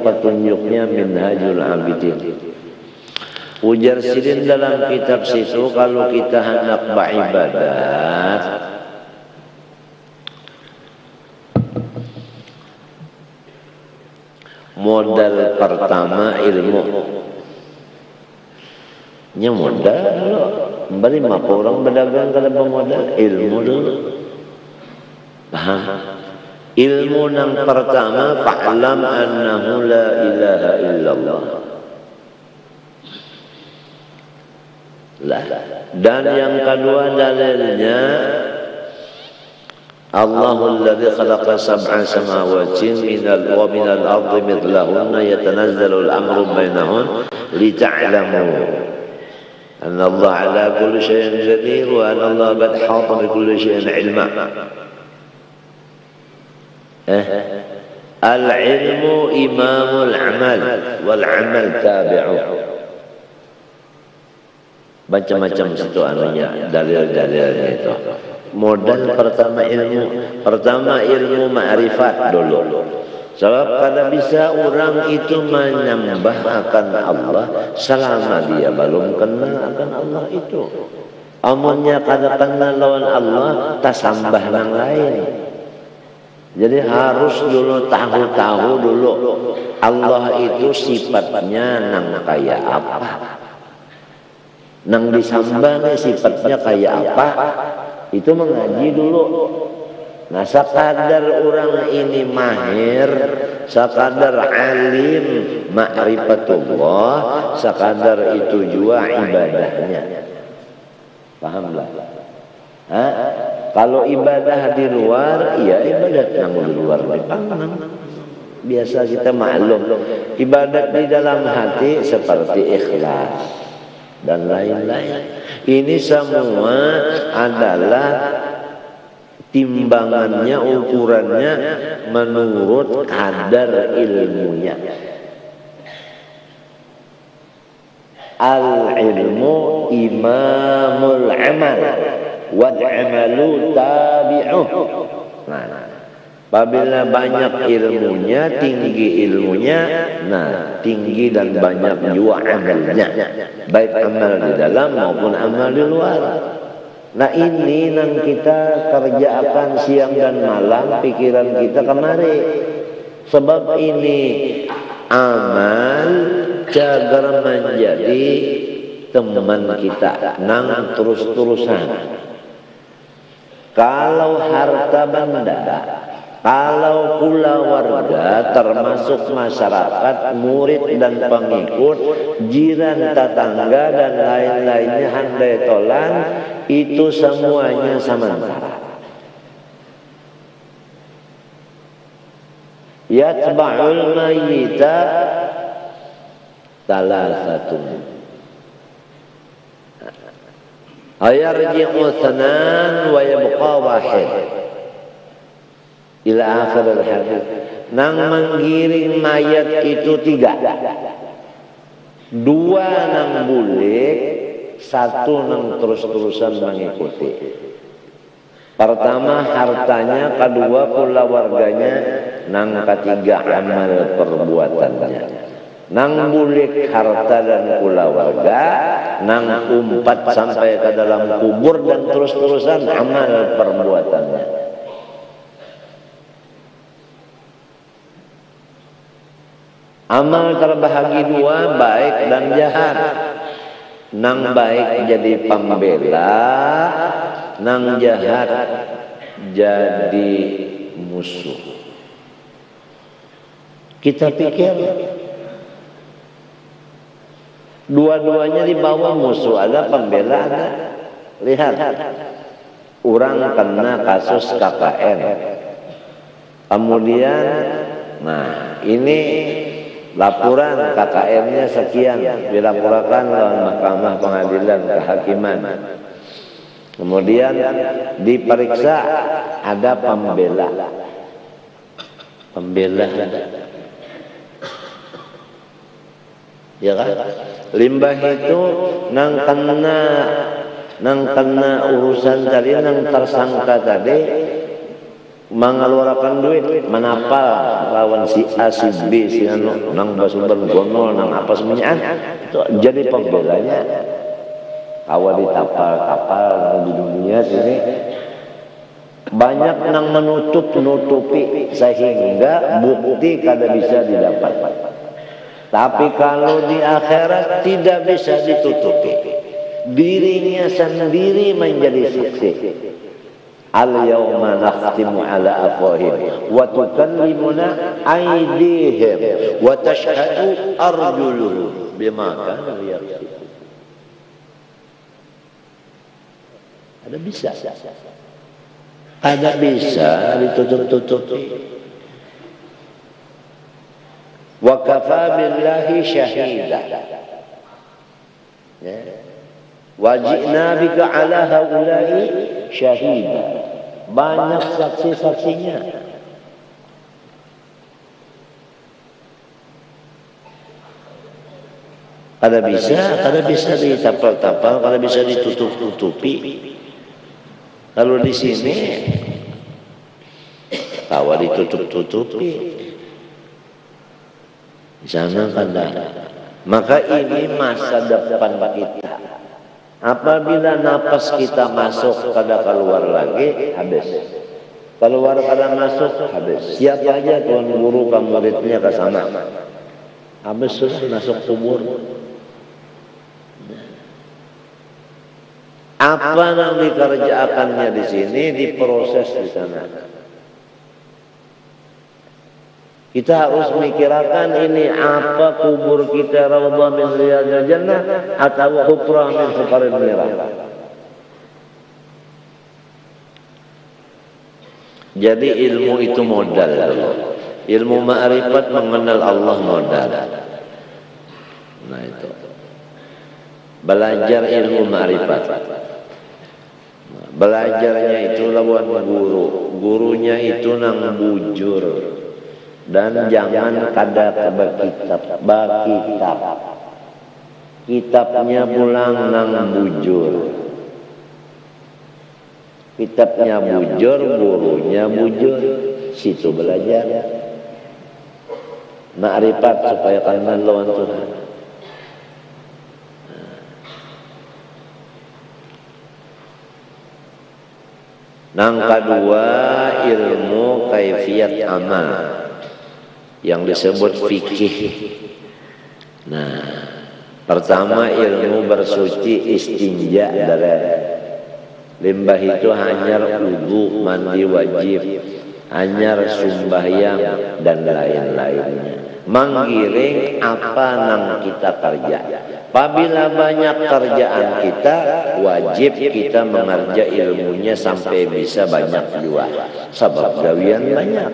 petunjuknya Minhajul Abidin. Ujar Sidin dalam kitab situ, kalau kita hendak beribadat modal pertama ilmu. Nya modal dulu. Bari mah orang berdagang kalau bermodal ilmu dulu. Paham? Ilmu yang pertama, fa'lam annahu la ilaha illallah. Lah. Dan yang kedua dalilnya, Allahul ladzi khalaqa sab'a samawati wa minal ardi mithlahunna yatanazzalu al-amru bainahun lita'lamu anna Allah ala kulli syai'in qadir wa anna Allah qad ahata bi kulli syai'in 'ilma. Al-ilmu imamul amal wal amal tabi'u. Macam-macam situ anunya, dalil-dalilnya itu. Modal pertama ilmu ma'rifat dulu. Sebab kada bisa orang itu menyembah akan Allah selama dia belum kenal akan Allah itu. Amunnya kada kenal lawan Allah, tasambah yang lain. Jadi harus dulu tahu dulu Allah itu sifatnya nang kaya apa, nang disambah sifatnya kaya apa, itu mengaji dulu. Nah, sekadar orang ini mahir, sekadar alim ma'rifatullah, sekadar itu juga ibadahnya. Pahamlah? Kalau ibadah di luar, iya ibadat yang di luar dipandang. Biasa kita maklum. Ibadat di dalam hati seperti ikhlas dan lain-lain. Ini semua adalah timbangannya, ukurannya menurut kadar ilmunya. Al-ilmu imamul amal wal amalu tabi'uh. Nah, apabila banyak ilmunya, tinggi ilmunya, nah tinggi dan banyak juga amalnya, baik amal di dalam maupun amal di luar. Nah ini yang kita kerjakan siang dan malam pikiran kita kemari. Sebab ini amal jagar menjadi teman kita nang terus-terusan. Kalau harta benda, kalau pula warga termasuk masyarakat, murid dan pengikut, jiran, tetangga dan lain-lainnya handai tolan, itu semuanya sementara. Yatba'ul mayyita thalathatun. Ayarji'u thanan wa yabqa wahid. Ila akhir al-hadis. Nang menggiring mayat itu 3. 2 nang bulik, 1 nang terus-terusan mengikuti. Pertama hartanya, kedua pula warganya, nang ketiga amal perbuatannya. Nang bulik harta dan pula warga, nang umpat sampai ke dalam kubur dan terus-terusan amal perbuatannya. Amal terbahagi 2, baik dan jahat. Nang baik jadi pembela, nang jahat jadi musuh. Kita pikir dua-duanya di bawah, musuh ada, pembela ada. Lihat, orang kena kasus KKN. Kemudian, nah ini laporan KKN-nya sekian, dilaporkan oleh Mahkamah Pengadilan Kehakiman. Kemudian diperiksa, ada pembela. Ya kan? Limbah itu nang kena urusan tadi, nang tersangka tadi mengeluarkan duit menapal lawan si A si B si anu nang basumber gonol nang apa semuanya itu jadi pembelanya awal ditapal-tapal di dunia sini banyak nang nutupi sehingga bukti kada bisa didapat. Tapi kalau di akhirat tidak bisa ditutupi, dirinya sendiri menjadi saksi. Al-yawma nakhtimu ala afwahihim wa tukallimuna aydihim wa tashhadu arjuluhum bima kanu yaksibun. Ada bisa. Ada bisa ditutup-tutupi. Wa kafa billahi syahida. Ya. Wajibna bika ala haula'i syahida. Banyak saksi-saksinya. Kada bisa ditapal-tapal, kada bisa ditutup-tutupi. Kalau di sini tawa ditutup-tutupi. Di sana kada. Maka ini masa depan kita. Apabila napas kita masuk kada keluar lagi, habis. Keluar kada masuk, habis. Siap aja tuan guru ke muridnya ke sana. Habis sudah masuk kubur. Apa yang dikerjakannya di sini diproses di sana. Kita harus mikirkan ini apa kubur kita raudhah min riyadil jannah atau hufrah min hufaril nirah. Jadi ilmu itu modal. Ilmu ma'rifat mengenal Allah modal. Nah itu. Belajar ilmu ma'rifat. Belajarnya itu lawan guru. Gurunya itu nang bujur. Dan jangan kada berkitab, bakitab. Kitabnya pulang nang bujur. Kitabnya bujur, gurunya bujur. Situ belajar. Ma'rifat supaya kenal lawan Tuhan. Nang kedua ilmu kaifiyat amal yang disebut fikih. Nah, pertama ilmu bersuci istinja dari limbah itu hanyar wudu, mandi wajib, hanyar sembahyang dan lain-lainnya. Menggiring apa nang kita kerja. Apabila banyak kerjaan kita, wajib kita mengerja ilmunya sampai bisa banyak juga. Sebab gawian banyak.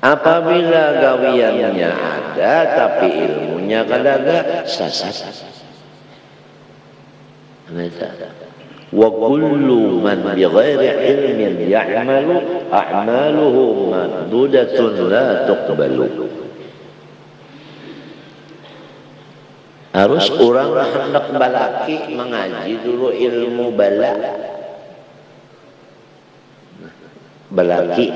Apabila gawiannya ada tapi ilmunya kadaga sasat. Wa kullu man bighairi ilmin ya'malu a'maluhu maddudatun la tuqbalu. Harus orang hendak balaki mengaji dulu ilmu bala. Balaki.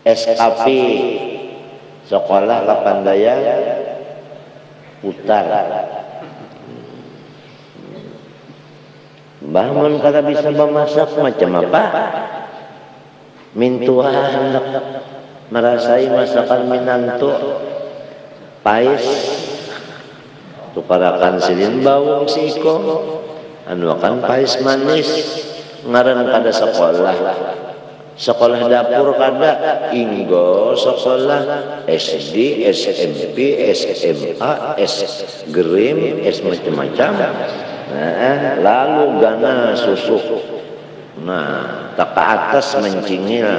SKP sekolah Lapandaya Putar. Bangun kada bisa memasak macam apa? Mintuan merasai masakan Minantu. Pais tukarakan silin bawang siko anu akan pais manis ngaran kada sekolah dapur kada inggo sekolah SD, SMP, SMA, S Grim, S macam-macam. Nah, lalu gana susu. Nah, tak ke atas mencingil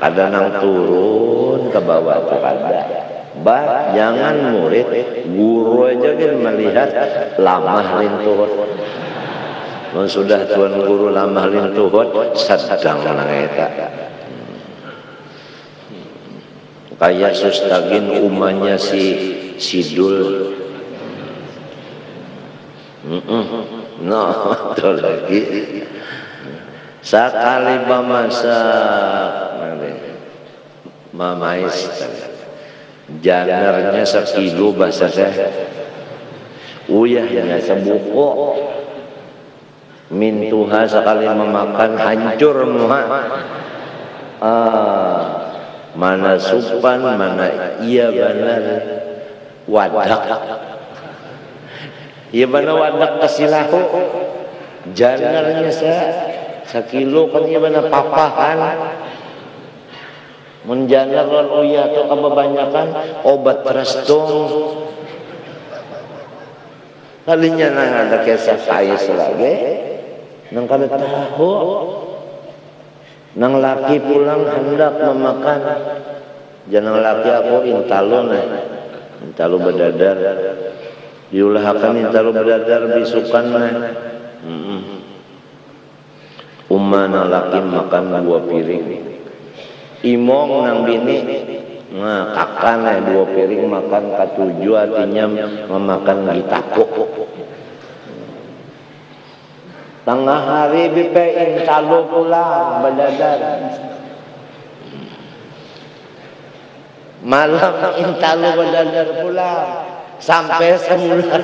kada nang turun ke bawah tu kada. Jangan murid, guru aja kan melihat lamah lintuhut. Sudah tuan guru lamah lintuhut, sedang nangeta. Kayak sustagin umahnya si Sidul. No, itu lagi. Sekali memasak mamais janarnya sekilo bahasa saya uyahnya sebuku mintuha sekali memakan hancur muha mana supan mana iya benar wadak iya benar wadak kesilahu janarnya sekilo kan iya benar papahan menjanar lan uyah tuh kebanyakan obat restong kalinya nang ada kisah kaya selagi nang kada tahu nang laki pulang hendak memakan janang laki aku intalo bedadar diulahkan intalo bedadar bisukan umana laki makan 2 piring imong nang bini nah kakan 2 piring makan katuju artinya memakan gitako tengah hari bipein calo pulang bedadar malam intalo bedadar pulang sampai semula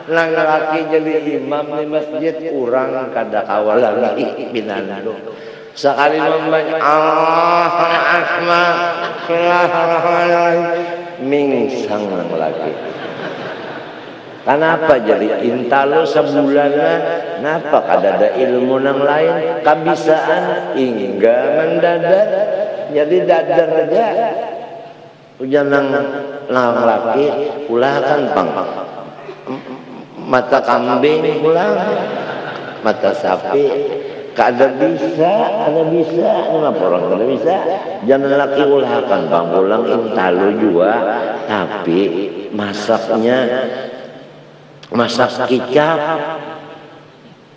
nang laki jadi imam di masjid kurang kada kawal lagi binando sekali membaca mingsang nang laki. Kenapa jadi intalo sebulannya? Kenapa kada ada ilmu nang lain? Kabisaan hingga mendadak. Jadi dadar aja. Ujian nang laki ulah kan pang mata kambing pulang, mata sapi. Kada bisa, kenapa orang kada bisa? Jangan laki ulahkan bang pulang intalo juga, tapi masaknya masak kicap.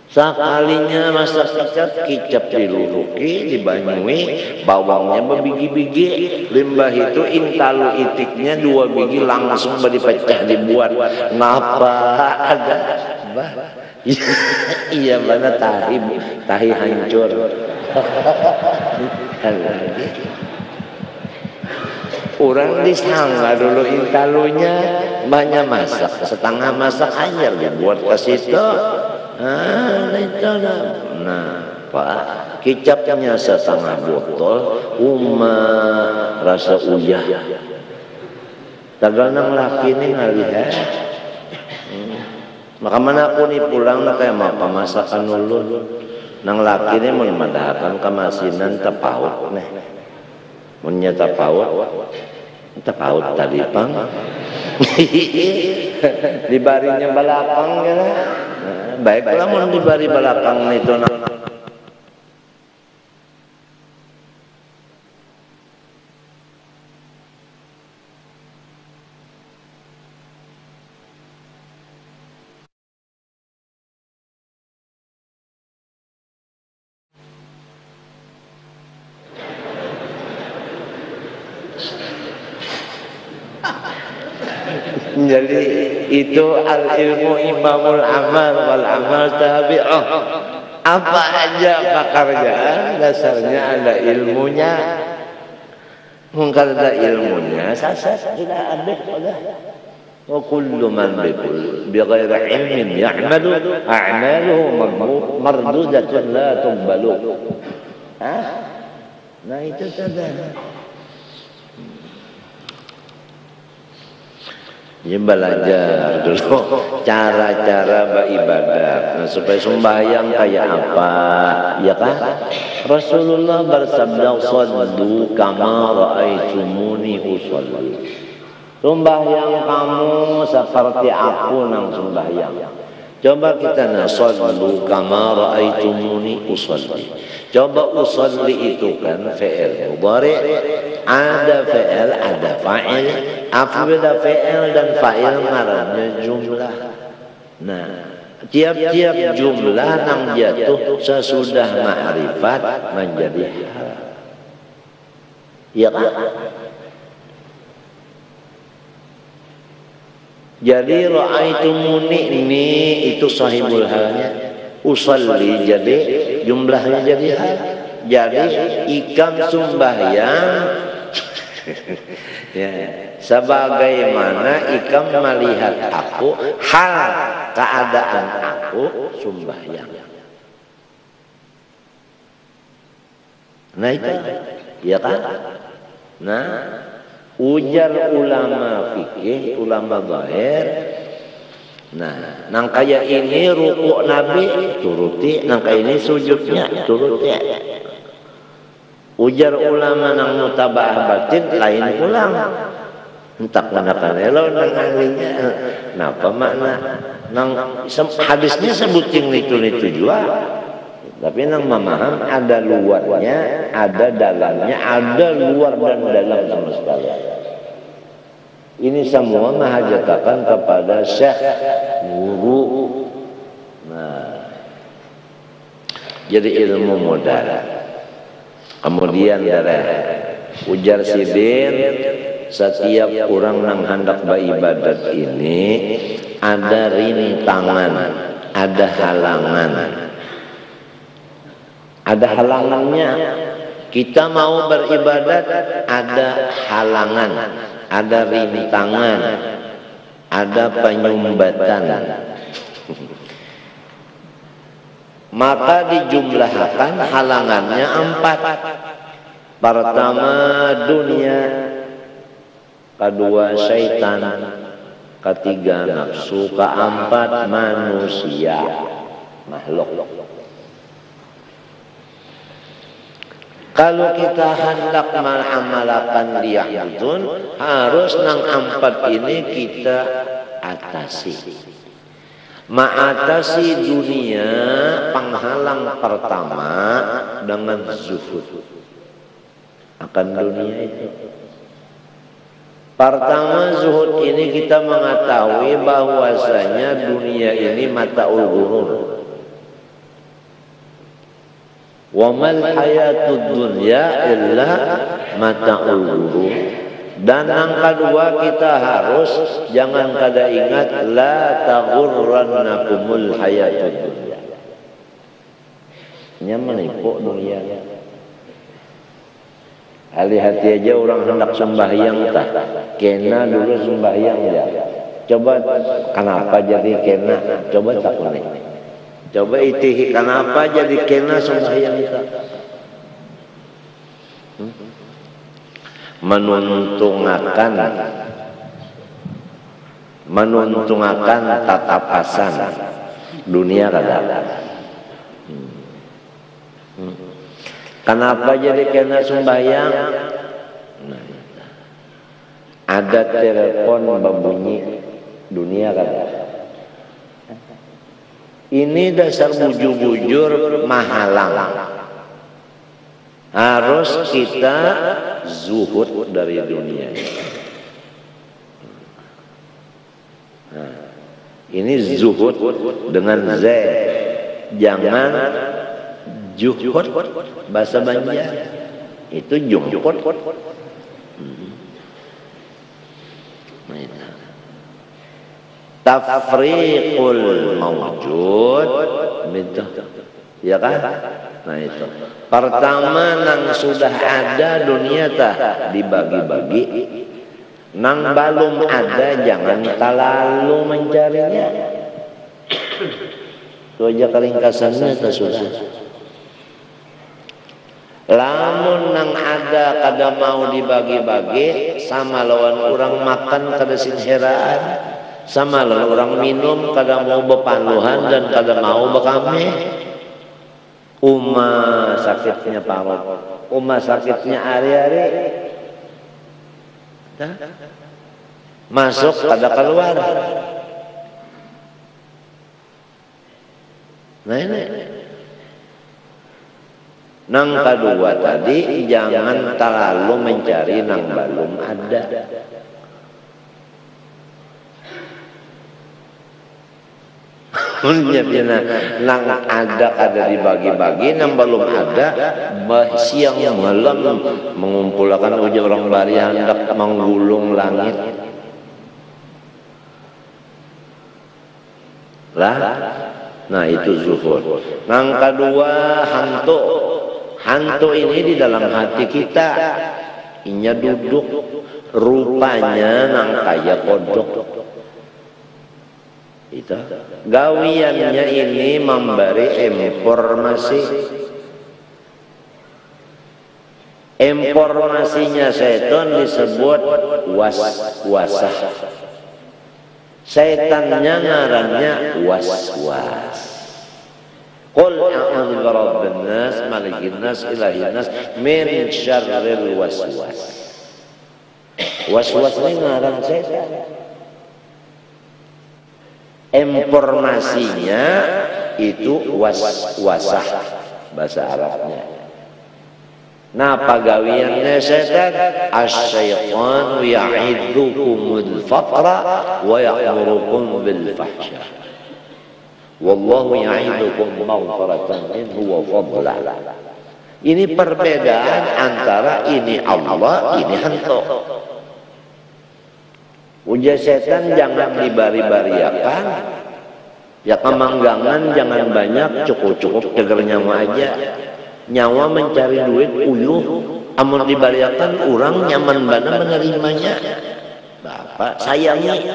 Sekalinya masak kicap diluruki, dibanyui, bawangnya berbiji-biji, limbah itu intalo itiknya 2 biji langsung dipecah dibuat. Ngapa ada? Bah. Iya mana tahi hancur. Orang disangka dulu intalonya banyak masak, setengah masak hanya dibuat ke situ. Nah, Pak, kicapnya setengah botol, rasa uyah. Tagal nang laki ini ngalihat. Maka mana aku nih pulang na kayak apa masakan ulun nang laki ini memadahakan kemasinan tepaut nih punya tepaut tadi pang di barinya balakang ya baiklah mau di bari balakang itu jadi itu al ilmu imamul amal wal amal tabi'ah. Apa aja pekerjaan dasarnya ada ilmunya. Mungkin ada ilmunya sasat sudah ada sudah. Wa kullu man bighairi ilmin ya'malu a'maluhu mardudatun la tuqbalu. Nah itu saja. Ya belajar dulu cara-cara beribadah supaya sembahyang kayak apa ya kan Rasulullah bersabda sallu kama ra'aitumuni usolli sembahyang kamu seperti aku nang sembahyang. Coba kita sallu kama ra'aitumuni usolli. Coba usolli itu kan fi'il mudhari, ada fi'il, ada fa'il. Apabila fi'il dan fa'il ngarannya jumlah. Nah, tiap-tiap jumlah nang jatuh sesudah ma'rifat menjadi hal. Ya kan? Jadi ra'aitumuni ini itu sahibul halnya. Usalli jadi jumlahnya jadi hal. Jadi ikam sembahyang ya, sebagaimana ikam melihat aku, hal keadaan aku sembahyang. Nah itu, ya kan? Nah, ujar ulama fikih, ulama zahir. Nah, nang kaya ini rukuk Nabi turuti, nang kaya ini sujudnya turuti. Ujar ulama nang mutaba'ah batin lain pulang. Entak manakan elo nang ahlinya. Napa makna? Nang hadisnya sebuting itu juga. Tapi nang memaham ada luarnya, ada dalamnya, ada luar dan dalam sama sekali. Ini semua menghajatkan kepada syekh guru. Nah, jadi ilmu modal. Kemudian dari ujar sidin, setiap orang nang hendak beribadat ini ada rintangan, ada halangan. Ada halangannya. Kita mau beribadat ada halangan, ada rintangan, ada penyumbatan. Maka dijumlahkan halangannya 4. Pertama dunia, kedua syaitan, ketiga nafsu, keempat manusia, makhluk. Kalau kita hendak mengamalkan liya'budun, harus nang 4 ini kita atasi. Mengatasi dunia penghalang pertama dengan zuhud akan dunia itu. Pertama zuhud ini kita mengetahui bahwasanya dunia ini mata'ul ghurur. Wa mal hayatud dunya illa mata'ul ghurur. Dan yang kedua kita harus jangan kada ingat la taghurrannakumul hayatud dunya. Nya menipu dunia. Hati-hati aja orang hendak sembahyang tah. Kena dulu sembahyang ya. Coba kenapa jadi kena? Coba tak kuning. Coba itihi kenapa jadi kena sembahyang tah? menuntungakan tatapasan dunia kada. Kenapa jadi kena sembahyang? Nah, ada telepon berbunyi dunia kada. Ini dasar bujur-bujur mahalang. Harus kita zuhud dari dunia. Nah, ini zuhud dengan Z. Jangan juhud bahasa Banjar. Itu juhud. Tafriqul mawjud ya kan? Nah itu pertama nang sudah ada dunia tah dibagi-bagi, nang belum ada jangan terlalu mencarinya. Itu aja keringkasannya tak susah. Lamun nang ada kada mau dibagi-bagi, sama lawan orang makan kada sinheraan, sama lawan orang minum kada mau bepanuhan dan kada mau bekame. Uma sakitnya parut, uma sakitnya hari-hari, masuk kada keluar. Nah ini. Nang kedua tadi jangan terlalu mencari nang belum ada. Nang ada dibagi-bagi, nang belum ada siang malam mengumpulkan ujar orang bari hendak menggulung langit. Lah Nah itu zuhud. Yang kedua hantu. Hantu ini di dalam hati kita. Inya duduk. Rupanya nang kaya kodok. Itu. Gawiannya ini memberi informasi. Informasinya setan disebut was-wasah. Setannya ngarannya was-was. Qul a'udzu birabbin nas, malikin nas, ilahin nas, min syarril waswas. Was-was ini ngaran setan. Informasinya itu was-wasah bahasa Arabnya. Nah pagawiannya setan, asy-syaitanu ya'idzukumul faqra wa ya'murukum bil fahsya. Wallahu ya'idukum maghfiratan minhu wa fadla. Ini perbedaan antara ini Allah, ini hantu. Ujar setan jangan dibari-bariakan. Ya kemanggangan jangan banyak, cukup-cukup deger nyawa aja. Nyawa mencari duit uyuh, amun dibariakan orang nyaman bana menerimanya. Bapak sayangi.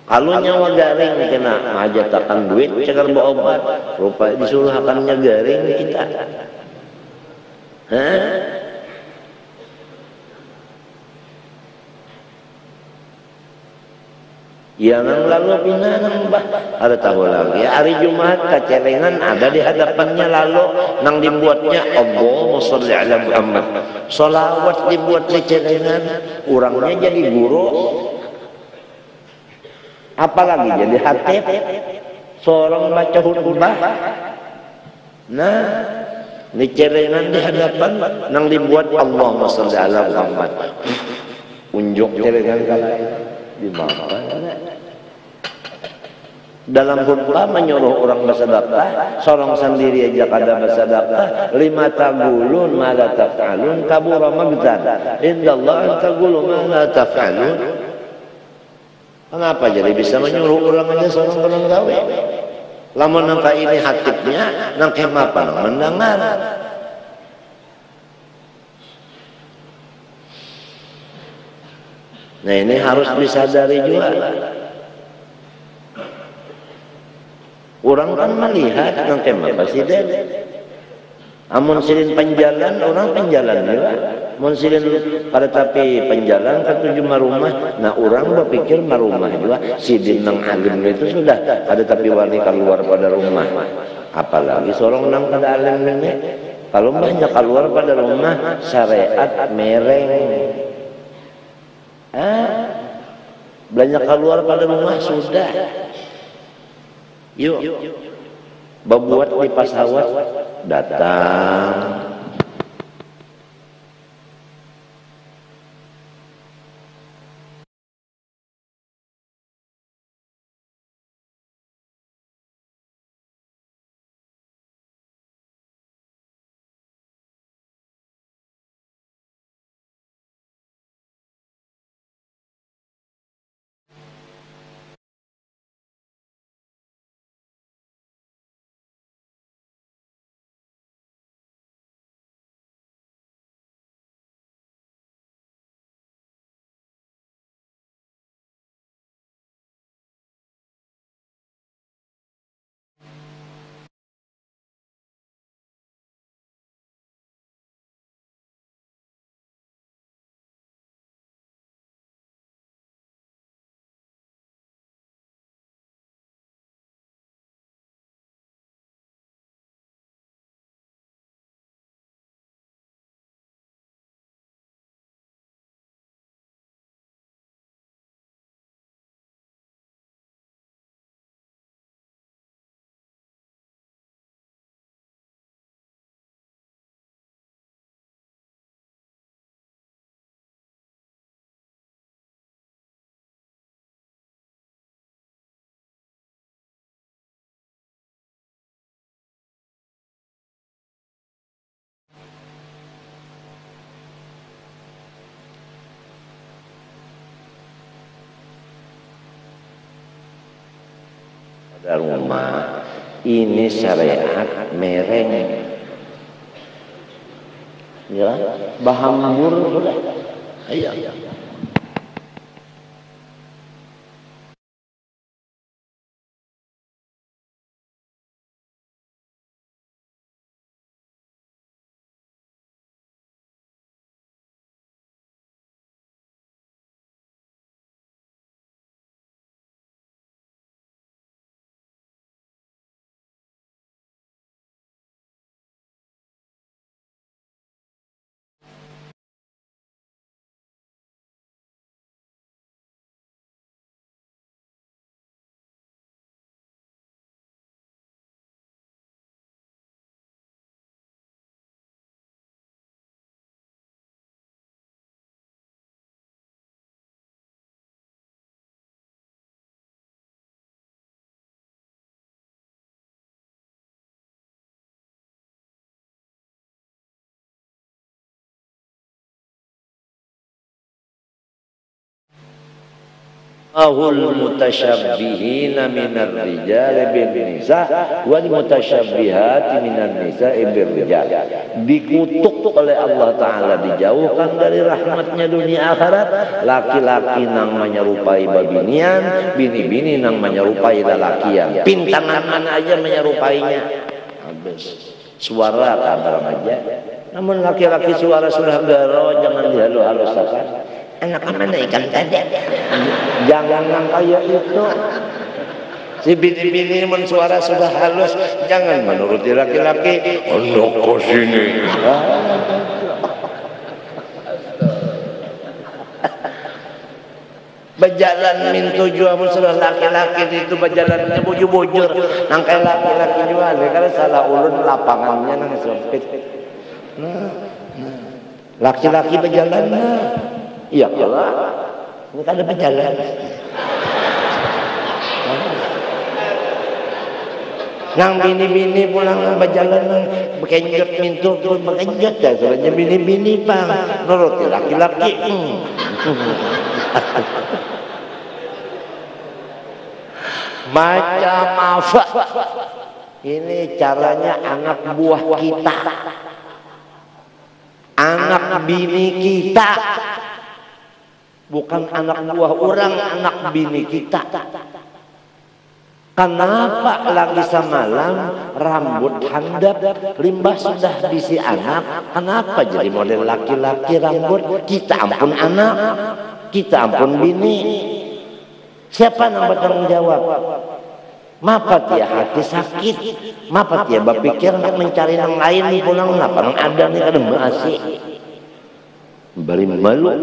Kalau nyawa garing kena ngajatakan duit cegar bawa obat, rupa disuruh akannya garing kita. Hah? Yang lalu pinang bah ada tahu lagi hari Jumat kecelengan ada di hadapannya lalu nang dibuatnya Allahumma sholli ala Muhammad. Sholawat dibuat di celengan, orangnya jadi guru. Apalagi jadi khatib, seorang baca khutbah. Nah, di celengan di hadapan nang dibuat Allahumma sholli ala Muhammad. Unjuk celengan kalian di mana? Dalam khutbah menyuruh orang bersedekah, seorang sendiri aja kada bersedekah, lima tagulun ma la taf'alun kabura mabtan indallah an tagulu ma la taf'alun. Kenapa jadi bisa menyuruh orang aja seorang gawe? Lamun nangka ini hatibnya, nangka apa nang mendengar. Nah ini harus disadari juga. Orang kan melihat nang kemah presiden. Amun silin penjalan, orang penjalan juga. Amun silin pada tapi penjalan ke tujuh rumah. Nah orang berpikir rumah juga. Sidin nang alim itu sudah ada tapi wani keluar pada rumah. Apalagi seorang nang pada alim ini. Kalau banyak keluar pada rumah, syariat mereng. Banyak keluar pada rumah sudah. Yuk, berbuat di pesawat datang. rumah ini syariat mereng ya bahambur sudah iya ahul mutasyabbihin minar rijal bin nisa wal mutasyabbihati minan nisa bir rijal. Dikutuk oleh Allah Ta'ala, dijauhkan dari rahmatnya dunia akhirat. Laki-laki nang menyerupai babinian, bini-bini nang menyerupai lalakian. Pintangan mana aja menyerupainya. Habis suara kabar aja. Namun laki-laki suara sudah garo, jangan dihalu-halusakan. Anak mana ikan tadi? Jangan yang kayak itu. Si bini-bini mensuara sudah halus, jangan menuruti laki-laki. Anak ke sini. Berjalan min tujuh sudah laki-laki itu berjalannya bujur-bujur. Nangkai laki-laki jual. Kalau salah ulun lapangannya nang sempit. Laki-laki berjalan. Iya kalau ini kan ada berjalan. Nang bini-bini pulang berjalan nang bekenjot mintu turun bekenjot ya sebenarnya bini-bini bang nuruti laki-laki. Macam apa? Ini caranya anak buah kita, anak bini kita. Bukan anak buah orang, anak bini kita. Kenapa lagi semalam rambut handap, limbah sudah bisi anak? Kenapa jadi model laki-laki rambut? Kita ampun anak, kita ampun bini. Siapa yang bertanggung jawab? Mapa dia hati sakit, mapa dia berpikir nak mencari yang lain pulang apa yang ada nih kada masih bari malu.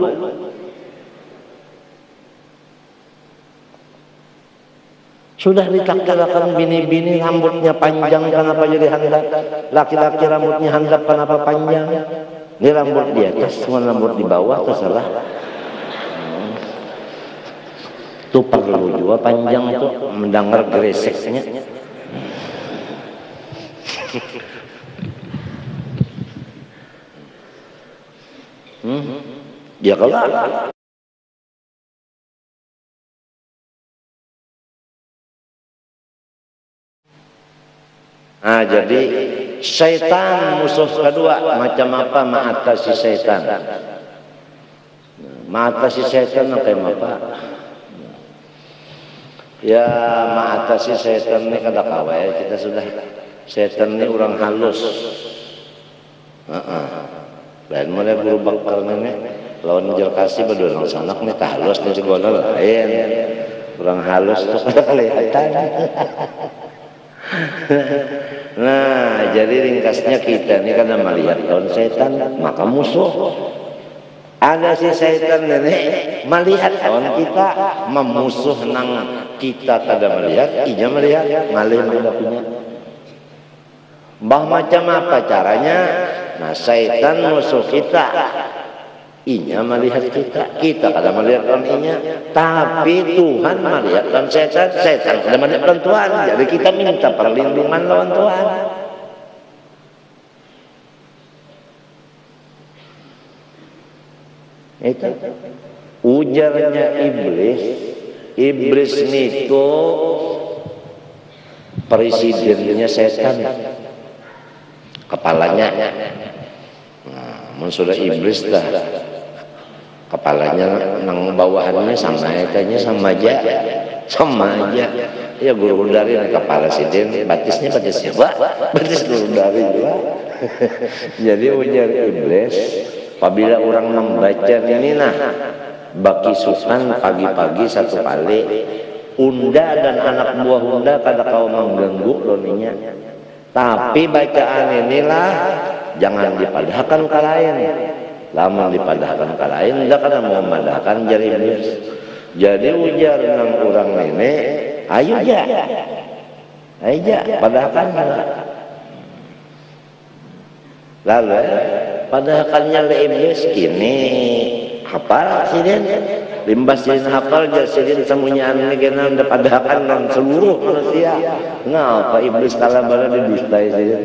Sudah ditakdirkan bini-bini rambutnya panjang, kenapa jadi handap? Laki-laki rambutnya handap, kenapa panjang? Ini rambut di atas, semua rambut di bawah, terserah. Itu perlu juga panjang tuh, mendengar gereseknya. Ya kalau nah, jadi syaitan musuh kedua macam apa mengatasi syaitan? Mengatasi syaitan kayak apa? Ya mengatasi syaitan ini kada kawai kita sudah. Syaitan ini orang halus. Lain mulai berubah karena ini lawan jerkasi berdua sanak nih halus nih segala lain. Orang halus tuh kada kelihatan. Nah, jadi ringkasnya kita ini karena melihat lawan setan, maka musuh. Ada si setan ini melihat lawan kita, memusuh nang kita kada melihat, inya melihat, malih kada punya. Bah macam apa caranya? Nah, setan musuh kita. Inya melihat kita, kita kada melihat lawan inya, tapi Tuhan melihat lawan setan, setan kada melihat lawan Tuhan. Jadi kita minta perlindungan lawan Tuhan. Itu ujarnya iblis. Iblis niku presidennya setan, kepalanya. Mun sudah iblis dah, kepalanya nang bawahannya sama kayaknya sama aja. Ya guru dari kepala siden, batisnya siapa? Batis guru dari juga. Jadi ujar iblis, apabila orang membaca ini baki sukan pagi-pagi satu kali, unda dan anak buah unda kada kau mengganggu loninya. Tapi bacaan inilah jangan dipadahkan ke lain. Lama dipadahkan ke lain, tidak kada mau memadahkan jari iblis. Jadi ujar nang orang ini, ayo padahkan. Lalu padahkannya le iblis kini hafal sidin, limbas sidin hafal jar sidin semuanya ini kena padahkan non seluruh manusia. Ngapa iblis kalah bala didustai sidin?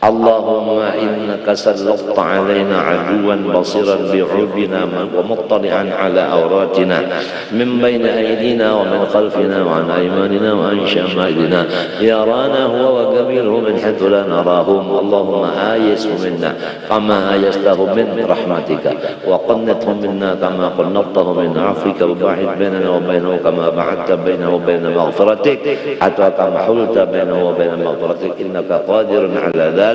Allahumma innaka sallatta alaina aduwan basiran bi'ubina wa muttali'an ala awratina min bayna aydina wa min khalfina wa an aymanina wa an shama'ilina yarana huwa wa qabiluhu min haythu la narahum. Allahumma ayishu minna kama ayastahu min rahmatika wa qannathu minna kama qannattahu min afika wa ba'id bainana wa bainahu kama ba'adta bainahu wa baina maghfiratik hatta kama hulta bainahu wa baina maghfiratik innaka qadirun ala dhalik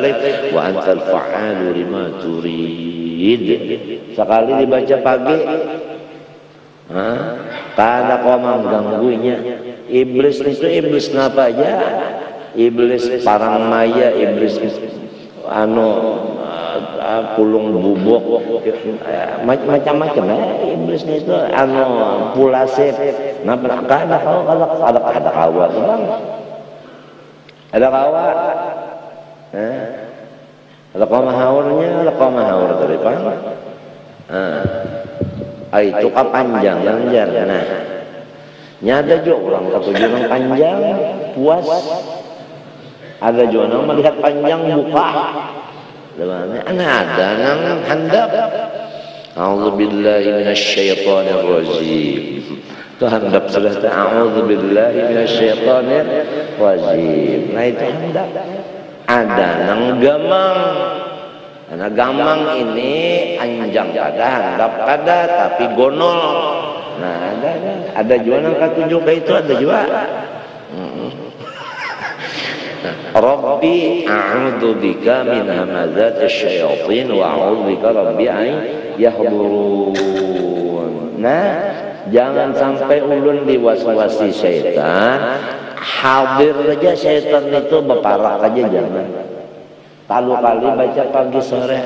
wa antal fa'alu lima turid. Sekali dibaca pagi, kada kau mengganggunya. Iblis itu iblis napa aja? Iblis parang maya, iblis pulung bubuk, macam-macam iblis itu pulasip. Napa kada kau kada kawa bang? Ada kawa. Lekau mahaurnya, lekau mahaur dari mana? Itu kepanjangan jar. Nah, nyada juga orang ketujuh orang panjang puas. Ada juga orang melihat panjang buka. Ada nang handap. A'udzubillahi minasyaitonir rajim. Itu handap sudah. A'udzubillahi minasyaitonir rajim. Nah itu handap. Ada nang gamang. Karena gamang ini anjang handap kada tapi gonol. Nah ada juga nang ketujuh itu ada juga. Rabbi a'udzu bika min hamazati syayatin wa a'udzu bika rabbi an yahdurun. Nah, jangan sampai ulun diwaswasi syaitan. Hadir aja syaitan itu berparak aja jangan. Kali baca pagi sore.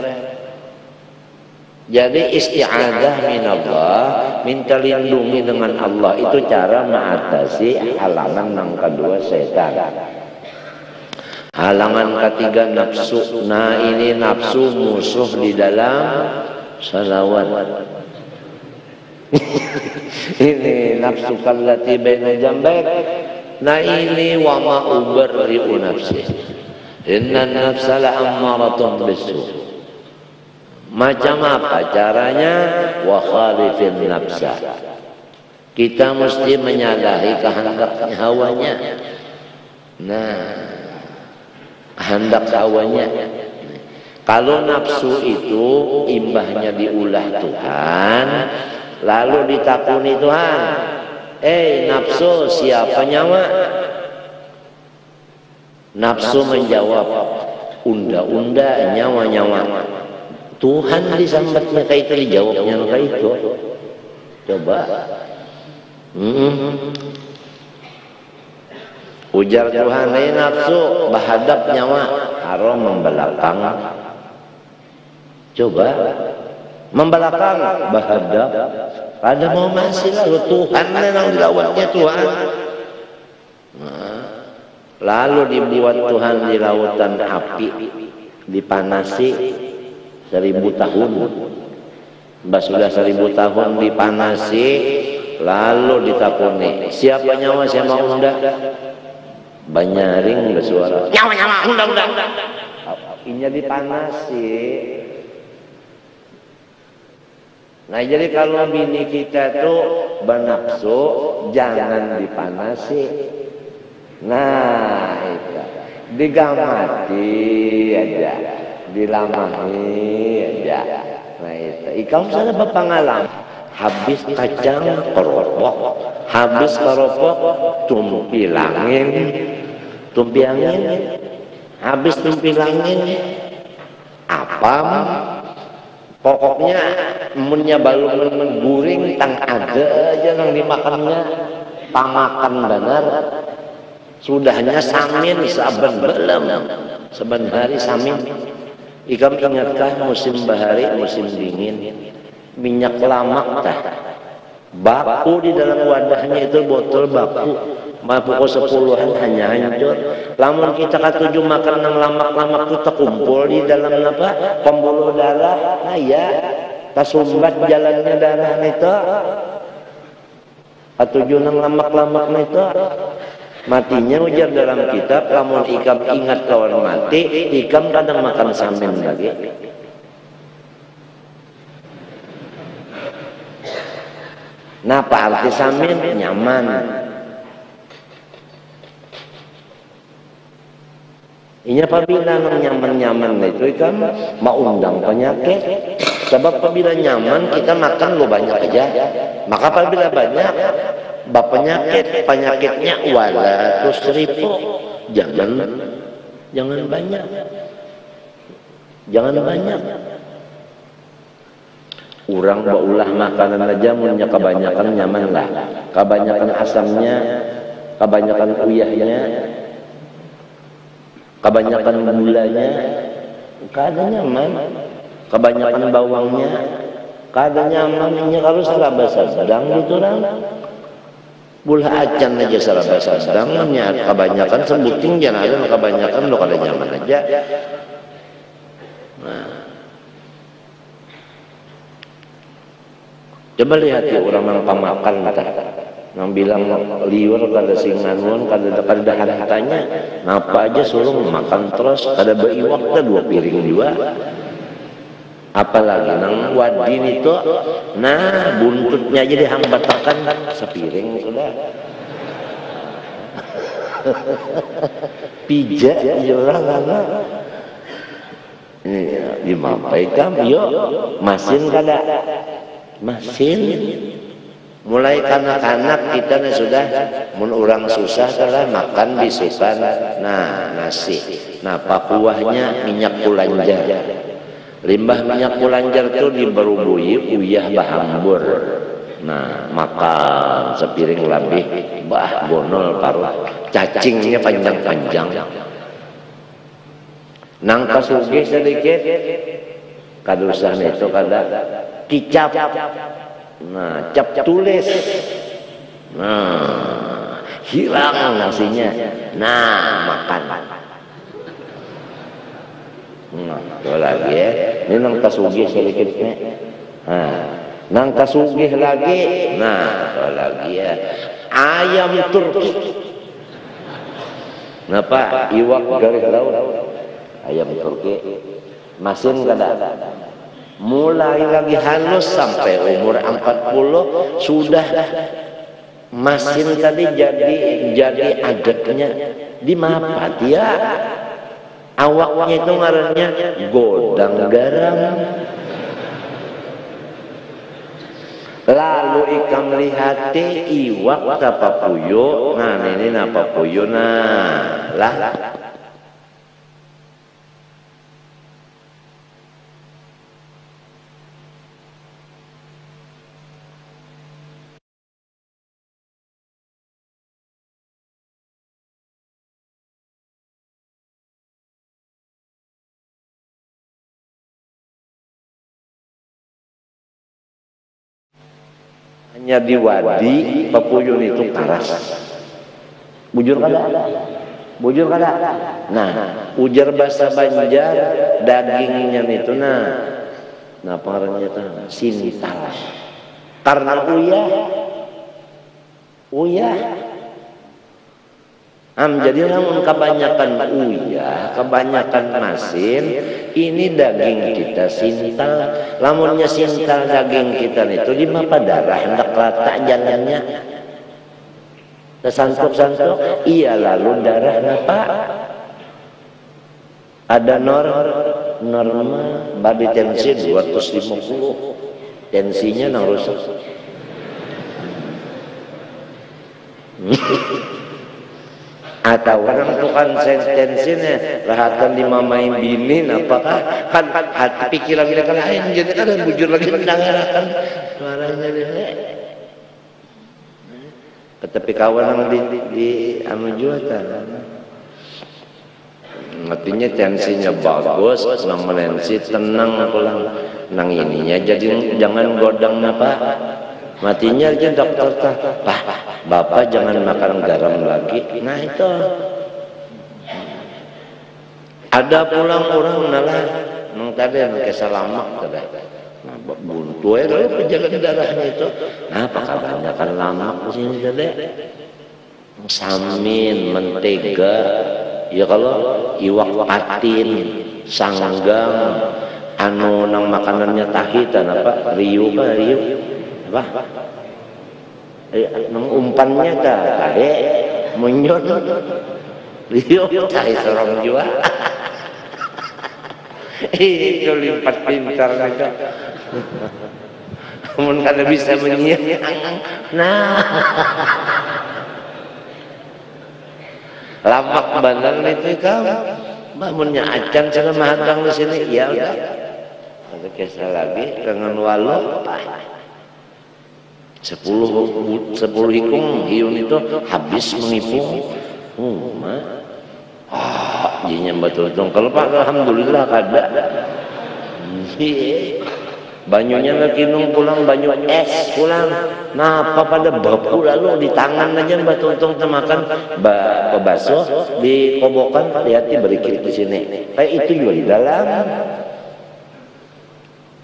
Jadi isti'adah minallah, minta lindungi dengan Allah itu cara mengatasi halangan yang kedua syaitan. Halangan ketiga nafsu. Nah ini nafsu musuh di dalam salawat. Ini nafsu kallati baina jambaik. Nah ini wa ma ubarri'u nafsi. Inna nafsa la'ammaratun bisu. Macam apa caranya? Wa khalifin nafsa. Kita mesti menyalahi kehendak hawanya. Nah, kehendak hawanya. Kalau nafsu itu imbahnya diulah Tuhan, lalu ditakuni Tuhan. Nafsu siapa nyawa? Nafsu menjawab, unda-unda nyawa-nyawa. Tuhan disambatnya kayak itu, dijawabnya kayak itu. Coba. Ujar Tuhan, nafsu bahadap nyawa, haram membelakang. Coba. Membelakang, bahadap. Ada mau masih lalu Tuhan memang dilawatnya Tuhan. Lalu dibuat Tuhan di lautan api, dipanasi 1000 tahun. Sudah 1000 tahun dipanasi, lalu ditakuni. Siapa nyawa siapa unda? Banyaring bersuara. Nyawa unda. Ini dipanasi. Nah jadi kalau bini kita tuh bernafsu jangan dipanasi, Nah itu digamati aja, dilamahi aja. Nah itu ikam sana berpengalaman habis kacang keropok, habis keropok tumpilangin, habis tumpilangin apam, pokoknya munnya balung guring tang ada aja yang dimakannya, pamakan benar. Sudahnya samin saben belum, saben hari samin. Ikam ingatkah musim bahari, musim dingin, minyak lamak tah, baku di dalam wadahnya itu botol baku, pukul 10-an hanya hancur. Lamun kita katuju makan nang lamak-lamak itu terkumpul di dalam apa? Pembuluh darah, nah ya, kasumbat jalannya darah itu. Katuju nang lamak-lamak itu. Matinya ujar dalam kitab, lamun ikam ingat kawan mati, ikam kadang makan samin lagi. Nah, apa arti samin? Nyaman. Ini apabila nyaman-nyaman itu ikam mau undang penyakit. Sebab apabila nyaman kita makan lo banyak aja. Maka apabila banyak penyakitnya wala tusrifu, jangan banyak, urang baulah makanan aja munnya kebanyakan nyaman lah, kebanyakan asamnya, kebanyakan uyahnya, kebanyakan gulanya, kada nyaman, kebanyakan bawangnya, kada nyaman. Ini harus serba sedang gitu orang. Bulah acan aja serba sedangnya, kebanyakan sebuting jangan ada, kebanyakan lo kada nyaman aja. Nah, coba lihat ya orang yang pamakan yang bilang liur kada singanuan kada dahan tanya, ngapa aja suruh makan terus kada beiwak dah 2 piring juga. Apalagi nang wadin itu, nah buntutnya aja dihambatakan sepiring sudah. Pijak aja orang anak. Ini dimampaikan, yuk masin kada, masin. Mulai kanak-kanak kita nih sudah, mun orang susah telah makan bisukan, nah nasi, nah pakuahnya minyak kulanjar. Limbah minyak kulanjar itu diberubui uyah bahambur. Nah, makan sepiring lebih, bah bonol parut, cacingnya panjang-panjang. Nang kasugi sedikit, kadusan itu kada kicap. Nah, cap tulis. Nah, hilang nasinya. Nah, makan. Nah, itu lagi ya. Ini nang kasugih sedikit nih. Nah, nang kasugih lagi. Nah, itu lagi ya. Ayam Turki. Napa? Iwak garis laut. Ayam Turki. Masin kada. Mulai lagi halus sampai umur 40 sudah masin tadi jadi adatnya di mapat ya. Awaknya itu ngarannya godang garam. Lalu ikam lihat iwak tapa puyo. Nah ini napa puyo nah lah. Hanya di wadi papuyun itu paras. Bujur kada? Bujur kada? Nah, ujar bahasa Banjar dagingnya itu nah pengarannya itu sintal. Karena uyah. Jadi namun kebanyakan uyah, kebanyakan masin, ini daging kita sintal. Lamunnya sintal daging kita itu di mapa darah hendak rata jalannya. Tersantuk-santuk, iya lalu darah Pak. Ada norma badi tensi 250, tensinya nang rusak. Atau orang tukang tensinya rahatan dimamain bini, apakah kan hati pikiran mereka lain, jadi kan bujur lagi mendengarkan suaranya dia. Tetapi kawan di anu juatan. Artinya tensinya bagus, nang menensi tenang pulang, nang ininya jadi jangan godang apa, matinya aja dokter Pak, bapak jangan makan garam lagi. Nah itu ada pulang orang nalah, nang tadi kesalamak tadi, nah buntu itu penjaga darahnya itu, nah apa kebanyakan lamak di sini tadi, samin, mentega. Ya kalau iwak patin, sanggang, anu nang makanannya tahitan apa? Riu apa? Nang umpannya tahe, munyon, riu tahe serong jua. Itu lipat pintar mereka. Namun kada bisa menyiang. Nah. Lamak bandang itu kamu, bangunnya acan sana mahadang di sini, ya udah. Ada kisah lagi dengan walau, 10 hikung hiun itu habis mengipung, jinya betul-betul. Kalau Pak alhamdulillah kada. Banyunya lagi nung pulang banyu es pulang. Nah, apa pada baku lalu di tangan aja batu untung temakan baso di kobokan hati-hati berikir di sini. Kayak itu juga di dalam.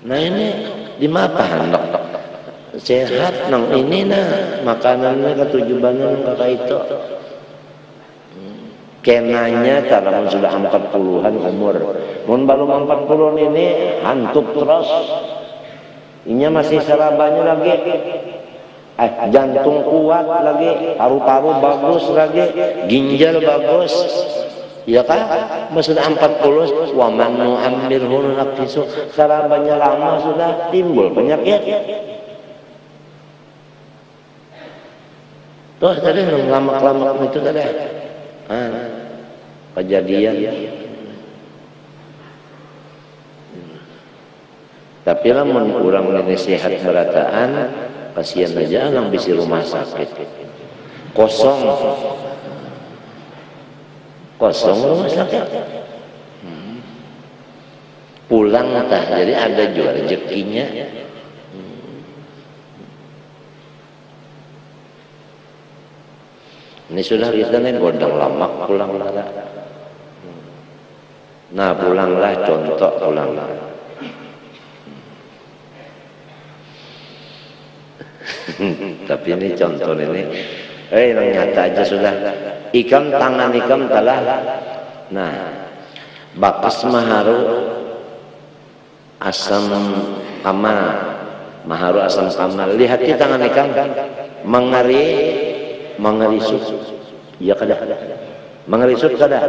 Nah ini di mapan sehat nang ini nah makanannya ketujubanan kakak itu. Kenanya karena sudah 40-an umur. Mun baru 40 ini hantuk terus. Inya masih serabanya lagi, jantung kuat lagi, paru-paru bagus lagi, ginjal bagus, ya kan? Sudah 40, waman nu'ammirhu nunaqqisu, serabanya lama sudah timbul penyakit. Tuh tadi lama-lama itu tadi, kejadian. Tapi lamun orang ini sehat berataan, kasihan aja nang bisi rumah sakit. Kosong rumah sakit. Pulang tah, jadi ada juga rezekinya. Ini sudah kita nih godang lamak pulang lah. Nah pulanglah contoh pulanglah. Tapi ini contoh ini, yang nyata aja sudah. Ikam tangan ikam telah, nah, bakas maharu asam kamal, maharu asam kamal. Lihat di tangan ikam, mengerisuk, ya kada, mengerisuk kada.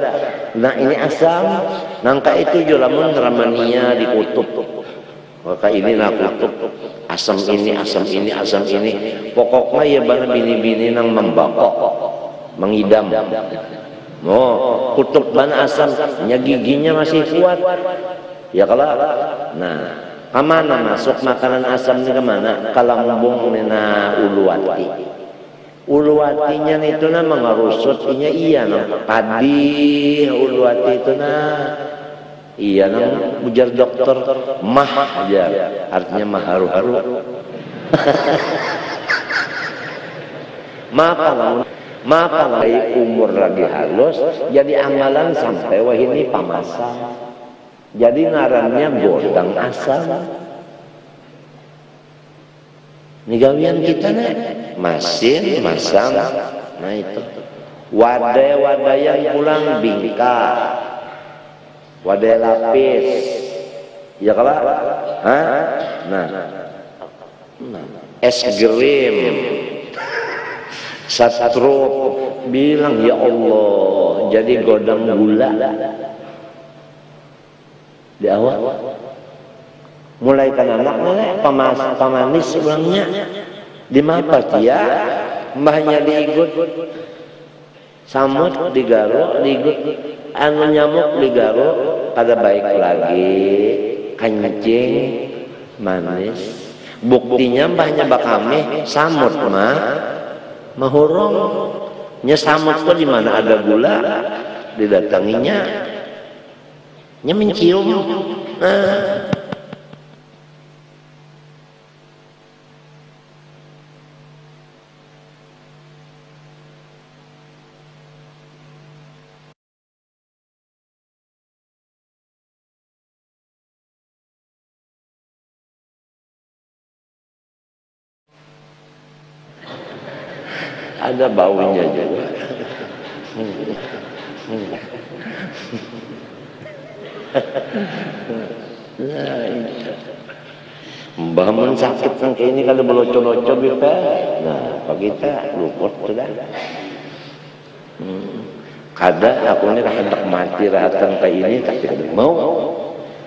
Nah ini asam, nangka itu julamun ramania dikutup. Maka ini nak kutub asam ini, pokoknya ya bana bini-bini nang membakok, mengidam. Oh, kutub bana asam, giginya masih kuat. Ya kalau, nah, kemana masuk makanan asam ini kemana? Kalambung nina uluwati. Uluwatinya itu na mengarusutnya iya, nah, padi uluwati itu nah. Iya nang ujar dokter mah aja artinya maharu-haru. Maka lagi umur lagi halus jadi amalan sampai wah ini pamasan. Jadi ngarannya godang asam. Nigawian kita nih masin masam. Nah itu wadah yang pulang bingka. Wadah lapis, ya kalau, nah, es krim, Stroke, bilang ya Allah, jadi godang gula di awal. Mulai kan anak-anak pemanis ulangnya di mapa dia, mbahnya diikut samut digaro, diikut anu nyamuk digaro, pada baik lagi kencing manis. Buktinya mbahnya bakame samut mahurung nya samut tuh di mana ada gula didatanginya nya mencium. Ada baunya juga. Mbah mun sakit kan kayak ini kalau belocor-locor bisa. Nah, pak kita luput sudah. Kada aku ini hendak mati rahatan kayak ini tapi kada mau.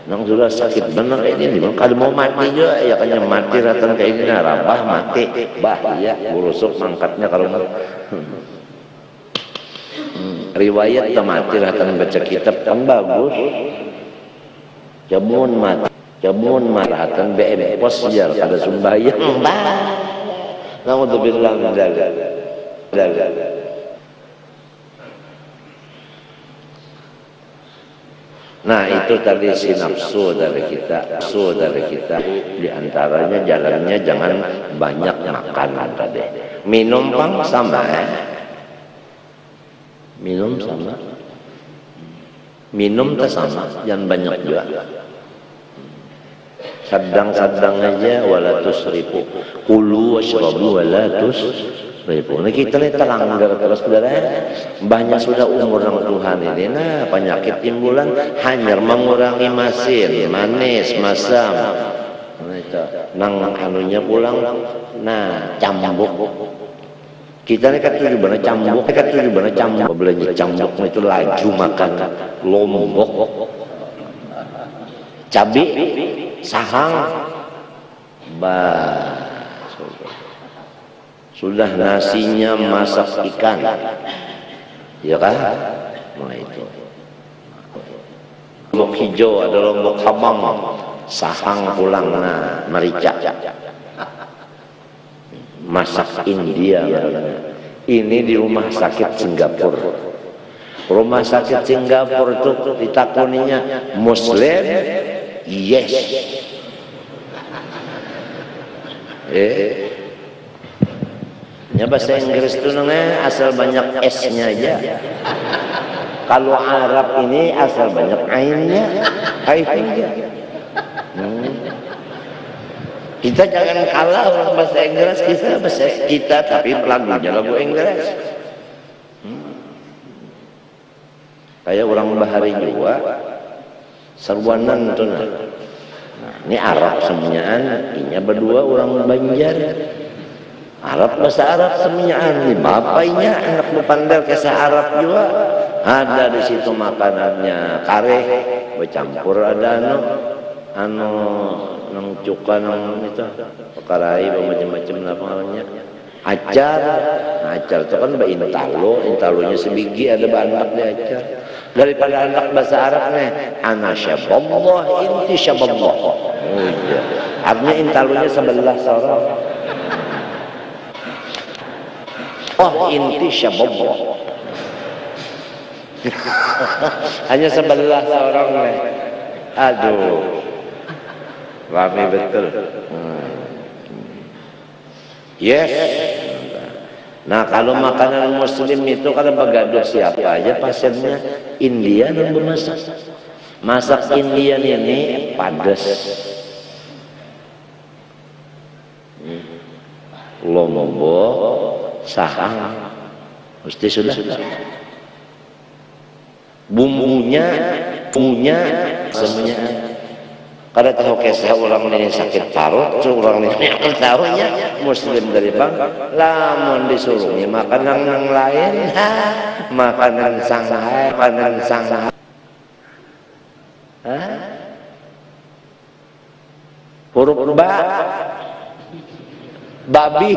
Nang sudah sakit benar ini, kalau mau mati juga ya kan mati rahatan kayak ini, rabah mati, bahaya, burusuk mangkatnya kalau riwayat mati rahatan baca kitab kan bagus. Jamun marahatan BM pos jar kada sumbayang. Naudzubillah min dzalik. Nah itu tadi si nafsu dari kita, diantaranya jalannya jangan banyak makan tadi. Minum pang sama minum sama, minum tak sama, jangan banyak juga. Sedang-sedang aja wala tusrifu, kulu washrabu wala tusrifu. Nah kita lihat teranggar terus saudara, banyak sudah umur ng Tuhan ini. Nah penyakit timbulan hanya mengurangi masin, manis, masam. Nah itu, nang anunya pulang, nah cambuk. Kita ni kata tujuh bana cambuk, belanja cambuk itu laju makan lombok, cabai, sahang, sudah nasinya masak ikan, ya kan? Nah itu. Lombok hijau ada lombok habang, sahang pulang, nah merica. Masak India. Ini di rumah sakit Singapura. Rumah sakit Singapura itu ditakuninya Muslim, yes. Ya bahasa Inggris itu namanya asal banyak S-nya aja. Kalau Arab ini asal banyak ainnya, aja. Kita jangan kalah orang bahasa Inggris, kita tapi lagunya lagu Inggris. Kayak orang Bahari juga, sarwanan tuh. Nah, ini Arab semuanya, inya berdua orang Banjar. Arab bahasa Arab semuanya, ini bapaknya anak berpandar kisah Arab juga. Ada di situ makanannya, kare, bercampur ada anu nang cuka nang itu pekarai macam-macam apa namanya acar. Nah, acar itu kan intalonya sebiji ada banyak di acar. Daripada anak bahasa Arabnya ana syaballah inti syaballah. Oh iya, artinya intalonya 11 orang. Oh inti syaballah. Hanya 11 orang nih. Aduh, rame betul. Yes. Nah kalau makanan Muslim itu kalau begaduh siapa aja pasiennya India dan bermasak. Masak Indian ini padas, lombok, sahang, mesti sudah. Bumbunya semuanya Kada tahu kisah orang ini sakit parut, orang ini yang tahunya muslim dari bang, lamun disuruhnya makanan yang lain, makanan Shanghai, huruf ba, babi,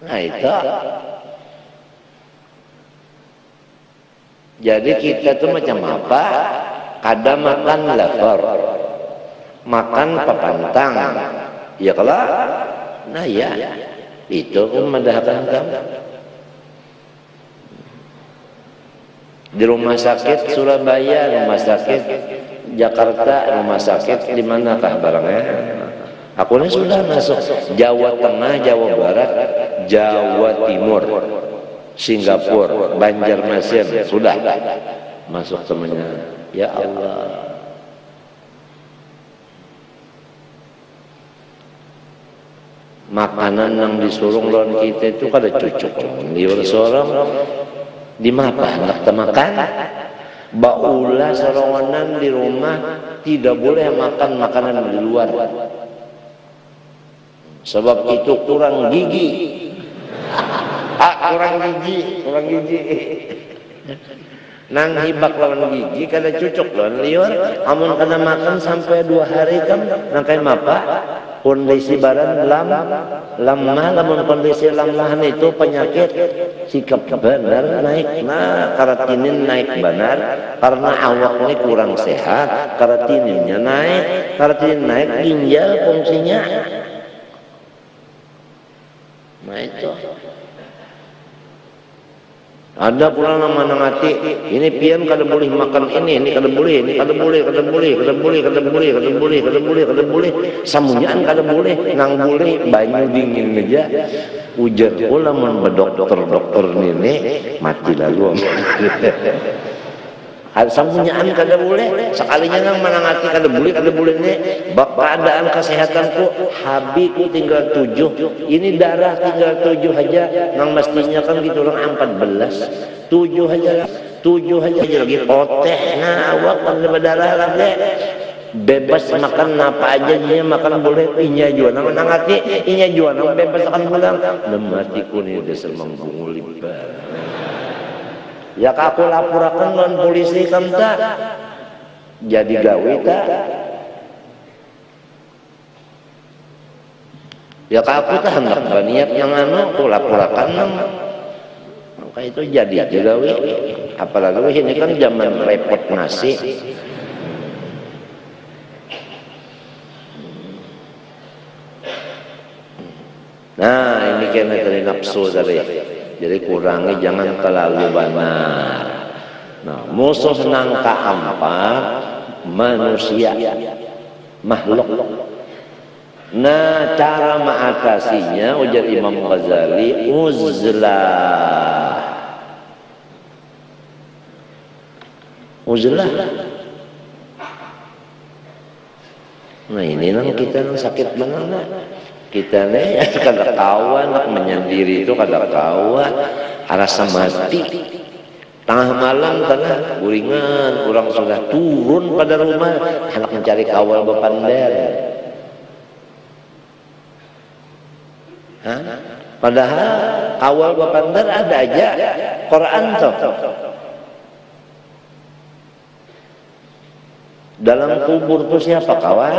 nah itu. Jadi kita tuh macam apa? Kada makan lever, makan papantang, ya kalau, nah ya, itu memandahkan kamu. Di rumah sakit Surabaya, rumah sakit Jakarta, rumah sakit di manakah barangnya? Aku ini sudah masuk Jawa Tengah, Jawa Barat, Jawa Timur, Singapura, Banjarmasin, sudah masuk semuanya. Ya Allah. Makanan yang disuruh lawan kita itu kada cucuk. Liur seorang di mapa hendak makan. Baula serongonan di rumah tidak boleh makan makanan di luar. Sebab itu kurang gigi. Kurang gigi. Nang hibak lawan gigi kada cucuk lawan liur. Amun kada makan sampai 2 hari kan nang kay mapa. Kondisi badan lemah, lamun kondisi lemah itu penyakit sikap benar naik, nah karatinin naik benar karena awak ini kurang sehat, karatininnya naik, karatinin naik ginjal fungsinya, nah itu. Ada pula nama nangati, ini pian kada boleh makan ini kada boleh, ini kada boleh, samunyaan kada boleh, nang boleh banyu dingin aja. Ujar pula mun dokter ini mati lalu. Samunyaan kada boleh, sekalinya nang manangati kada boleh ini. Bak keadaan kesehatanku habiku tinggal 7, ini darah tinggal 7 aja, nang mestinya kan gitu orang 14, 7 aja lagi poteh, nah awak kan berdarah lagi, bebas makan apa aja dia makan boleh, inya jua nang manangati, inya jua nang bebas akan pulang, lematiku ni udah semang bungulibar. Ya aku laporakan non polisi kamta jadi gawe tak ya aku tak hendak berniat yang aku laporakan maka itu jadi aja gawe, apalagi ini kan zaman repot nasi. Nah ini kena dari nafsu tadi. Jadi kurangi, jangan terlalu benar. Nah, musuh nang keempat manusia, makhluk. Nah, cara mengatasinya ujar Imam Ghazali uzlah. Nah, ini nang kita nang sakit benar. Kita nih kada kawan menyendiri itu kada kawan rasa mati tengah malam tengah guringan orang sudah turun pada rumah hendak mencari kawal bepander, padahal kawal bepander ada aja Quran tuh dalam kubur tuh siapa kawan.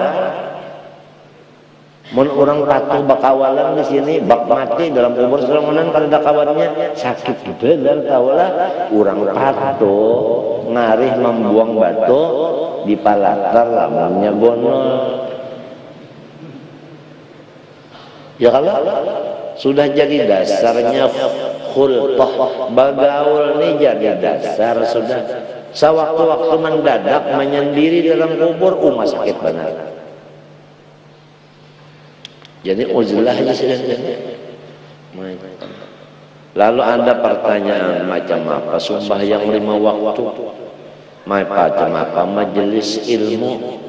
Mun orang patuh bakawalan di sini bak mati dalam kubur serangan kalau ada kawannya sakit bener tahulah orang patuh ngarih membuang batu di palatar lamunnya gonol. Ya kalau sudah jadi dasarnya khulqah bagaul ini jadi dasar sudah sewaktu-waktu mendadak menyendiri dalam kubur sakit benar. Jadi uzlah aja sudah. Lalu ada pertanyaan macam apa? Sumpah yang 5 waktu. Macam apa? Majelis ilmu.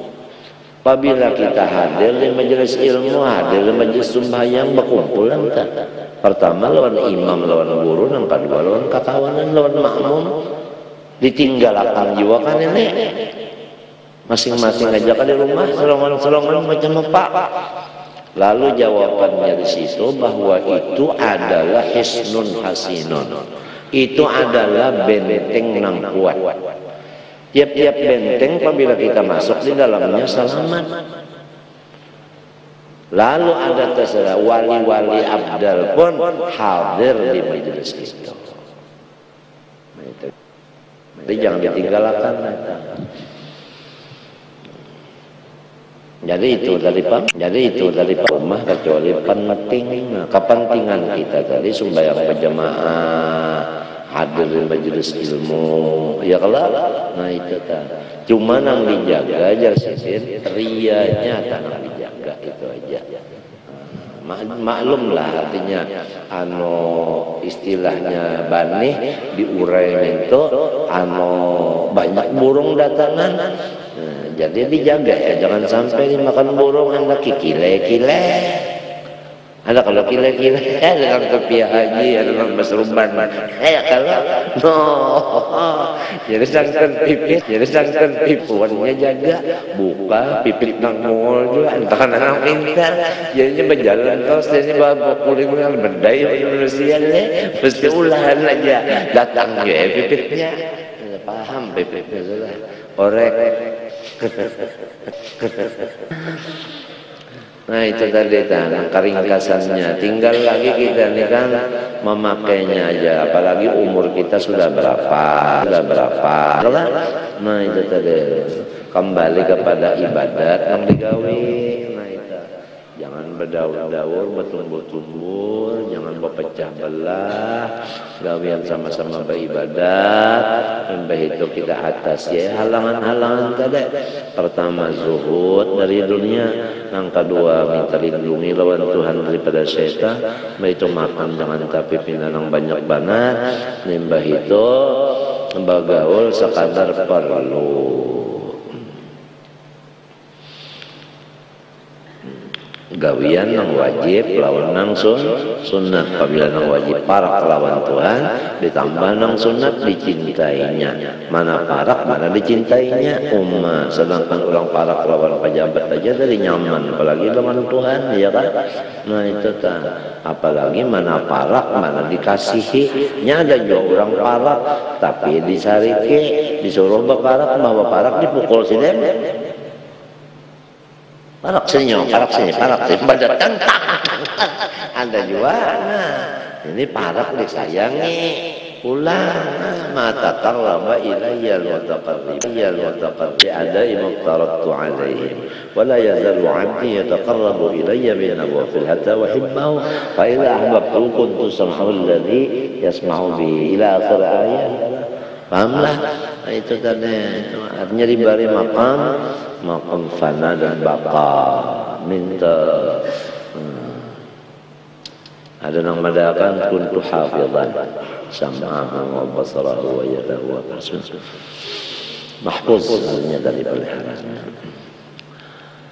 Apabila kita hadir di majelis ilmu, hadir di majelis sembahyang berkumpul tak? Pertama lawan imam, lawan guru, yang kedua lawan kakawanan, lawan makmum. ditinggalkan juga kan ini masing-masing aja kan di rumah selongan-selongan macam apa. Lalu jawabannya di situ bahwa itu adalah hisnun hasinun, itu adalah benteng nang kuat. Tiap-tiap benteng apabila kita masuk di dalamnya selamat. Lalu ada terserah wali-wali abdal pun hadir di majelis itu. Jadi jangan ditinggalkan. Jadi itu dari rumah kecuali penting. Kepentingan kita tadi sembahyang berjamaah, hadir di majelis ilmu, ya kalau nah itu cuma nang dijaga jar sisin rianya tanah dijaga itu aja. Maklum lah artinya istilahnya banih diurai itu banyak burung datangan. Jadi dijaga ya, jangan sampai dimakan burung anak kile-kile. Ada kalau kile-kile dengan kepiah haji, ada dengan masruban. Kalau jadi sangkan pipuannya jaga, buka pipit nang mall juga, entah kan anak pintar. Jadinya berjalan terus, ini bawa kuling dengan berdaya manusia nih, mesti ulahan aja datang ya pipitnya. Paham pipitnya sudah, orek. Nah itu tadi keringkasannya. Tinggal lagi kita ini kan memakainya aja. Apalagi umur kita sudah berapa. Nah itu tadi kembali kepada ibadat yang digawe. Nah itu jangan berdaur-daur, bertumbur-tumbur, jangan berpecah belah. Gawian sama-sama beribadat. Sampai itu kita atas ya halangan-halangan tadi. Pertama zuhud dari dunia, yang kedua minta lindungi lawan Tuhan daripada syaitan. Itu makan jangan tapi pinanang banyak banget. Nimbah itu bagaul sekadar perlu. Gawian nang wajib lawan nang sunat. Apabila nang wajib parak lawan Tuhan, ditambah nang sunat dicintainya. Mana parak mana dicintainya umat. Sedangkan orang parak lawan pejabat aja dari nyaman, apalagi lawan Tuhan, ya kan? Nah itu tak. Apalagi mana parak mana dikasihi. Nya ada juga orang parak tapi disarike, disuruh berparak, bawa parak dipukul sini. Parak sini, badan tentang. Ada juga, nah ini parak disayangi. Ulang, mata tarlama ilayya al-mutaqarrib ada imaqtaratu alaihim. Wala yazalu abdi yataqarrabu ilayya bin-nawafil hatta wahibbahu. Fa idha ahbabtu kuntu sam'ahu alladhi yasma'u bihi ila akhir ayat. Pahamlah? Nah, itu tadi artinya diberi makam fana dan baka minta ada yang mengadakan kuntu hafizan sam'ahu wa basarahu wa yadahu wa qasmuhu mahfuz artinya dari peliharaan.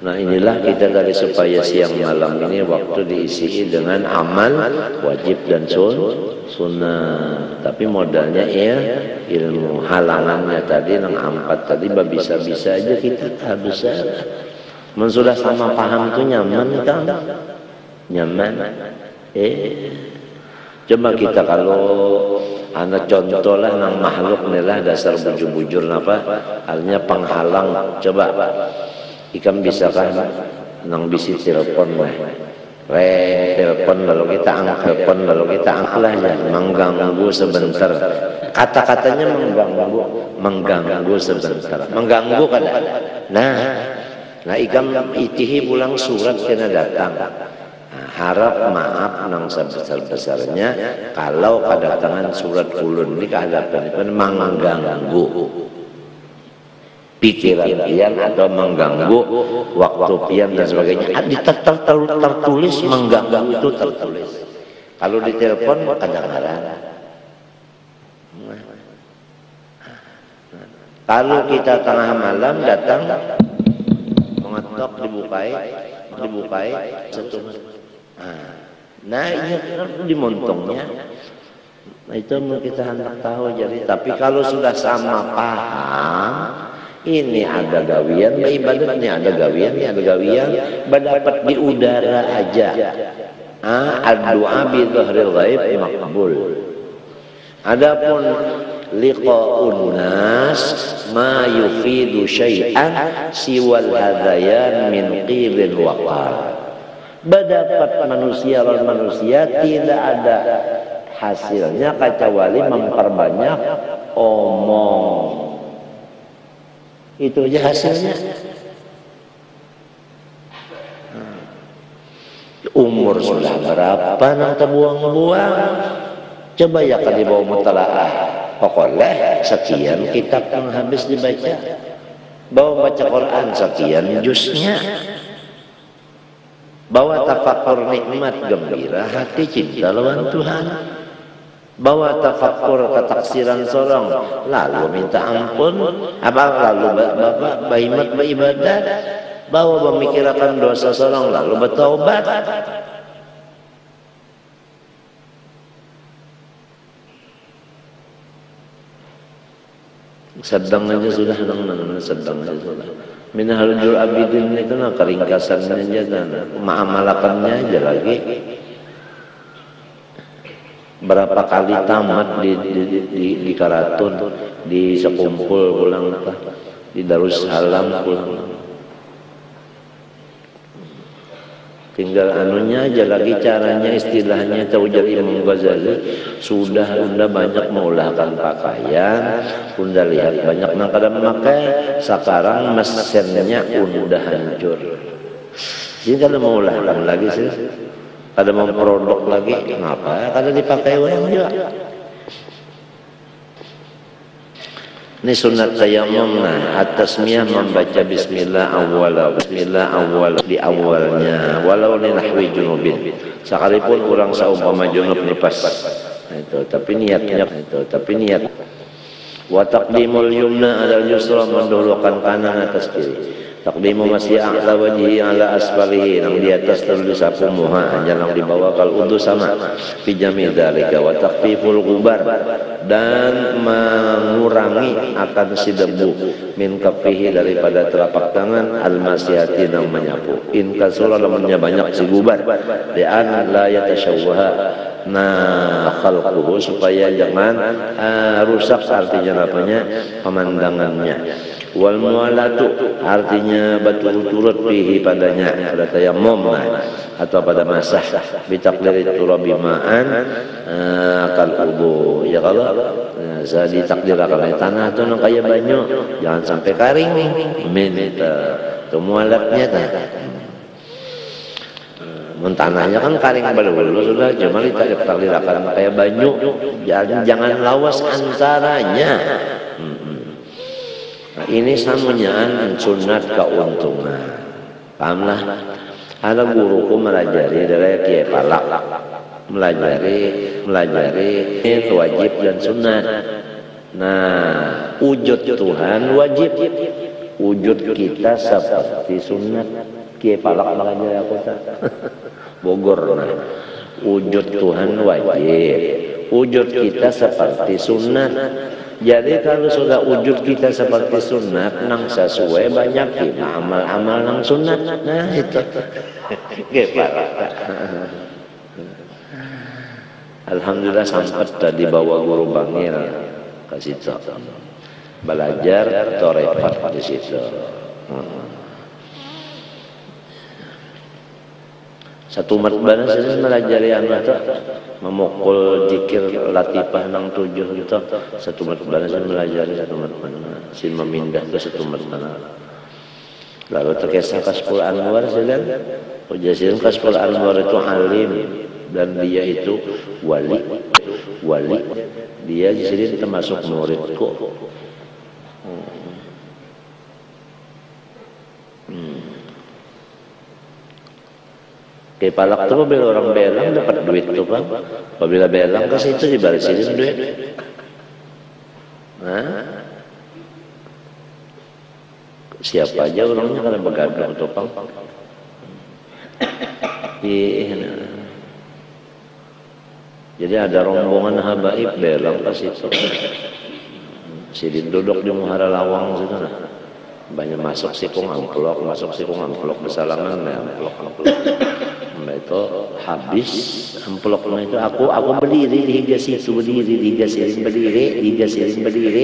Nah inilah kita dari supaya siang malam ini waktu diisi dengan amal wajib dan sunnah. Tapi modalnya ya ilmu. Halangannya tadi yang empat tadi bisa-bisa aja kita tak bisa. Sudah sama paham tuh nyaman kan? Nyaman. Coba kita kalau anak contoh lah nang makhluk nih lah dasar bujur-bujur apa? Halnya penghalang. Coba. Ikan bisa kan nang bisi telepon lah, telepon lalu kita angkat lah ya, mengganggu sebentar. Kata-katanya mengganggu sebentar, mengganggu kan? Nah ikan itihi pulang surat kena datang. Harap maaf nang sebesar-besarnya kalau kedatangan surat ulun ini kehadapan mengganggu pikiran pian atau mengganggu waktu pian dan sebagainya. Tertulis mengganggu itu tertulis. Kalau ditelepon kadang-kadang. Kalau kita tengah malam datang mengetok dibukai satu. Nah ini dimontongnya Nah itu kita hendak tahu. Jadi tapi kalau sudah sama paham, ini ada gawian, ibadat ini ada gawian, ini ada gawian, berdapat di udara aja. Ad-du'a bi dhahril ghaib maqbul. Adapun liqa'un nas ma yufidu syai'an siwal hadayan min qilin waqal. Berdapat manusia lawan manusia tidak ada hasilnya kecuali memperbanyak omong. Itu aja hasilnya. Umur sudah berapa nang terbuang-buang? Coba ya kan dibawa mutalaah. Pokoknya sekian kitab yang habis dibaca. Bawa baca Quran sekian juznya. Bawa tafakur nikmat gembira hati cinta lawan Tuhan. Bawa tafakur ketaksiran sorong lalu minta ampun. Lalu bapak baimat beribadat. Bawa memikirkan dosa sorong lalu bertaubat. Sedang aja sudah, sedang aja sudah. Minhajul Abidin itu nah keringkasannya aja, ma'amalakannya aja lagi. Berapa kali tamat di Karatun, di Sekumpul pulang, di Darussalam pulang. Tinggal anunya aja lagi caranya, istilahnya ujar Imam Ghazali sudah unda banyak mengulahkan pakaian, unda lihat banyak nang kada memakai, sekarang mesinnya unda hancur. Jadi kalau mengulahkan lagi sih, kada mau produk lagi, kenapa? Kada dipakai orang juga. Ini sunat tayamum. Nah, at-tasmiyah membaca bismillah awal di awalnya, walau li nahwi junubin. Sekalipun kurang seumpama junub lepas. Nah, itu tapi niatnya Wa taqdimul yumna ala yusra, mendahulukan kanan atas kiri. Taqdimu masih a'la wajhi ala asfalihi, yang di atas terus sapu muha, yang di bawah kal udu sama. Fi jami' dzalika wa takhfiful ghubar, dan mengurangi akan si debu min kafihi, daripada telapak tangan al-masihati yang menyapu. In kasura lamanya banyak si gubar, li'an la yatashawwaha khalquhu, supaya jangan rusak artinya apanya pemandangannya. Wal mualatu artinya batu turut pihi padanya, pada tayammum atau pada masah, bitakdir turabi ma'an kal udu. Ya kalau saya ditakdirkan tanah itu nang kaya banyu, jangan sampai kering minta itu mualatnya tah. Mun tanahnya kan kering baru sudah, cuma ditakdirkan kaya banyu, jangan lawas antaranya. Nah, ini samunyaan sunat keuntungan. Pahamlah. Ada guruku melajari dari Kiai Palak, melajari wajib dan sunat. Nah, wujud Tuhan wajib, wujud kita seperti sunat. Kiai Palak melajari aku tak Bogor. Nah, wujud Tuhan wajib, wujud kita seperti sunat. Jadi kalau sudah wujud kita seperti sunat, nang sesuai banyak kita amal-amal nang sunat. Nah itu alhamdulillah sampai tadi bawa guru Bangil ke situ, belajar torefat di situ. Satu matbana saya melajari anak tu memukul zikir latifah nang 7 gitu. Satu matbana saya melajari satu matbana, sin memindah ke satu matbana. Lalu terkesah Kasful Anwar sedang ujasin Kasful Anwar itu alim dan dia itu wali. Dia jadi termasuk muridku. Kayak Palak tuh bila orang belang dapat duit tuh bang. Apabila belang ke situ dibalisin duit. Nah, siapa aja orangnya kalau begadang tuh bang. Jadi ada rombongan habaib belang ke situ. Sidin duduk di muhara lawang situ nah. Banyak masuk sikung amplok, bersalaman amplok. Nah itu habis amploknya itu aku berdiri di higa situ,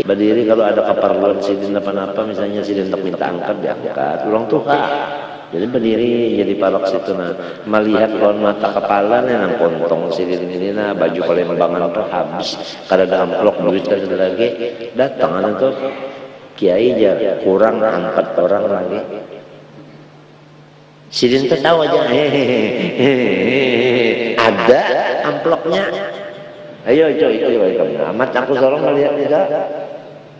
berdiri kalau ada keperluan sidin apa-apa misalnya sidin tak minta angkat diangkat, ulang tua. Jadi berdiri jadi palak situ nah, melihat lawan mata kepala nang kontong sidin ini nah baju kelembangan tuh habis, kada ada amplok duit kada lagi, datang itu kiai aja kurang 4 orang lagi. Sidin tahu aja, ada amploknya. Ayo coy, amat aku sorong melihat tidak.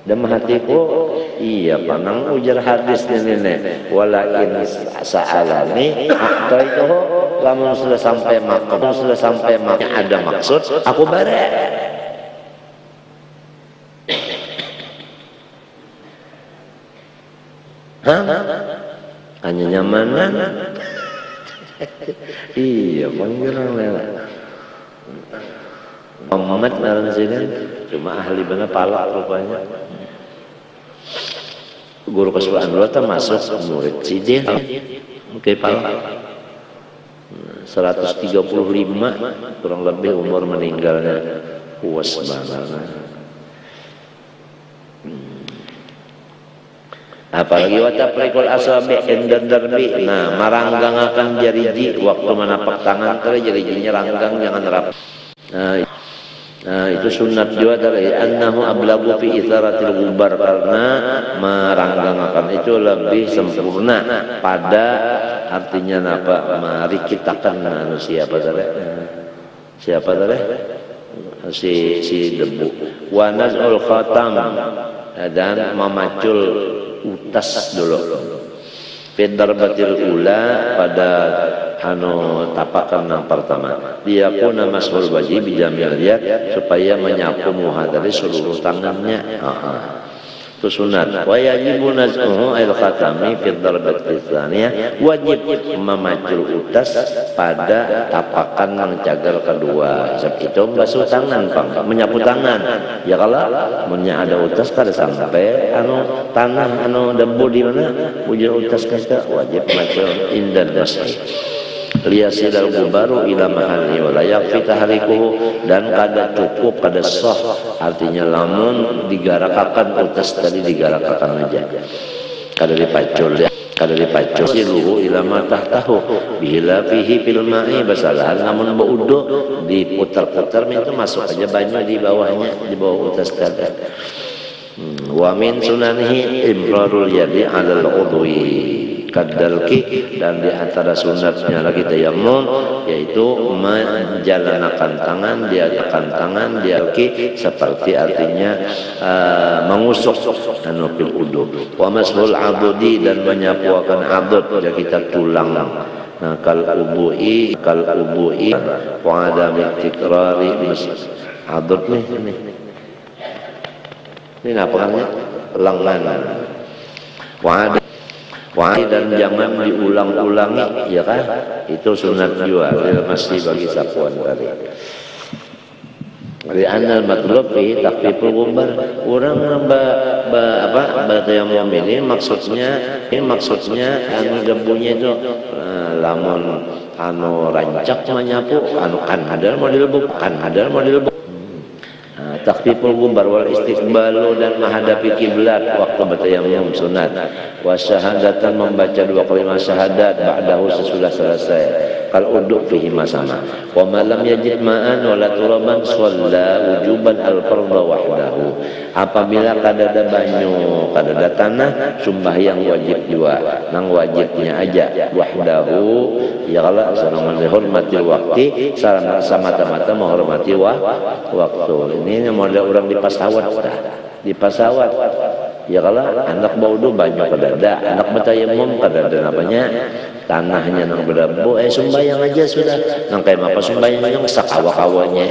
Dan hatiku, iya panang ujar hadis nenek. Walakin sa'alani, atau itu lamun sudah sampai makom, ada maksud, aku bare. Hanya nyamanan. Iya, panggilan lela. Muhammad dalam sini cuma ahli benar palak rupanya. Guru kesukaan dulu termasuk murid sidin. Oke palak. 135 kurang lebih umur meninggalnya. Puas banget. Apalagi wataprikul asabi indan darbi. Nah, maranggangakan jariji waktu menapak tangan kali jarijinya ranggang jangan rapat. Nah, itu sunat juga dari annahu ablagu fi itsaratil gubar karena meranggangakan itu lebih sempurna pada artinya apa merikitakan manusia siapa tadi si debu wa naz'ul khatam dan memacul utas dulu darbatil ula pada tapakan yang pertama dia pun mas'ul wajib bijamil yad supaya menyapu muha dari seluruh tangannya. Itu sunat. Wa yajibu naz'uhu al khatami fi darbatil tsaniyah, wajib memacul utas pada tapakan yang cagar kedua. Sebab itu basuh tangan menyapu tangan. Ya kalau punya ada utas kada sampai tanah debu di mana ujung utas kita wajib macul indal dasai. Liyasidal gubaru ila mahalli wa la yakfi tahrikuhu dan kada cukup kada sah artinya lamun digarakakan utas tadi digarakakan aja kada dipacul siluhu ila ma tahtahu bila fihi fil ma'i basalahan namun baudo diputar-putar itu masuk aja banyak di bawahnya di bawah utas tadi. Wa min sunanihi imrarul yadi 'alal udwi kadalki dan di antara sunatnya lagi tayammum yaitu menjalanakan tangan dialki seperti artinya mengusuk fil udu wa mashul abudi dan menyapuakan abud ya kita tulang. Nah kal ubu'i wa adam tikrari abud nih ini apa namanya lengan dan jangan diulang-ulangi ya kan itu sunat juga masih bagi sapuan tadi dari anal matlub fi takfiful gubar orang bertayammum ini maksudnya debunya itu lamun rancak menyapu kan ada model buk takfiful gubar wal istiqbalu dan menghadapi kiblat waktu bertayammum sunat wa syahadatan membaca 2 kalimat syahadat ba'dahu sesudah selesai kal uduk fihi sama wa malam yajid ma'an wala turaban shalla wujuban al fardhu wahdahu apabila kada ada banyu kada ada tanah sembahyang wajib juga nang wajibnya aja wahdahu ya kalau sareng menghormati waktu sareng semata-mata menghormati waktu ini model orang di pesawat ya kalau anak baudu banyak kadada anak bertayammum kadada namanya tanahnya nang berdebu sembahyang aja sudah nang kayak apa sembahyangnya sakawa-kawanya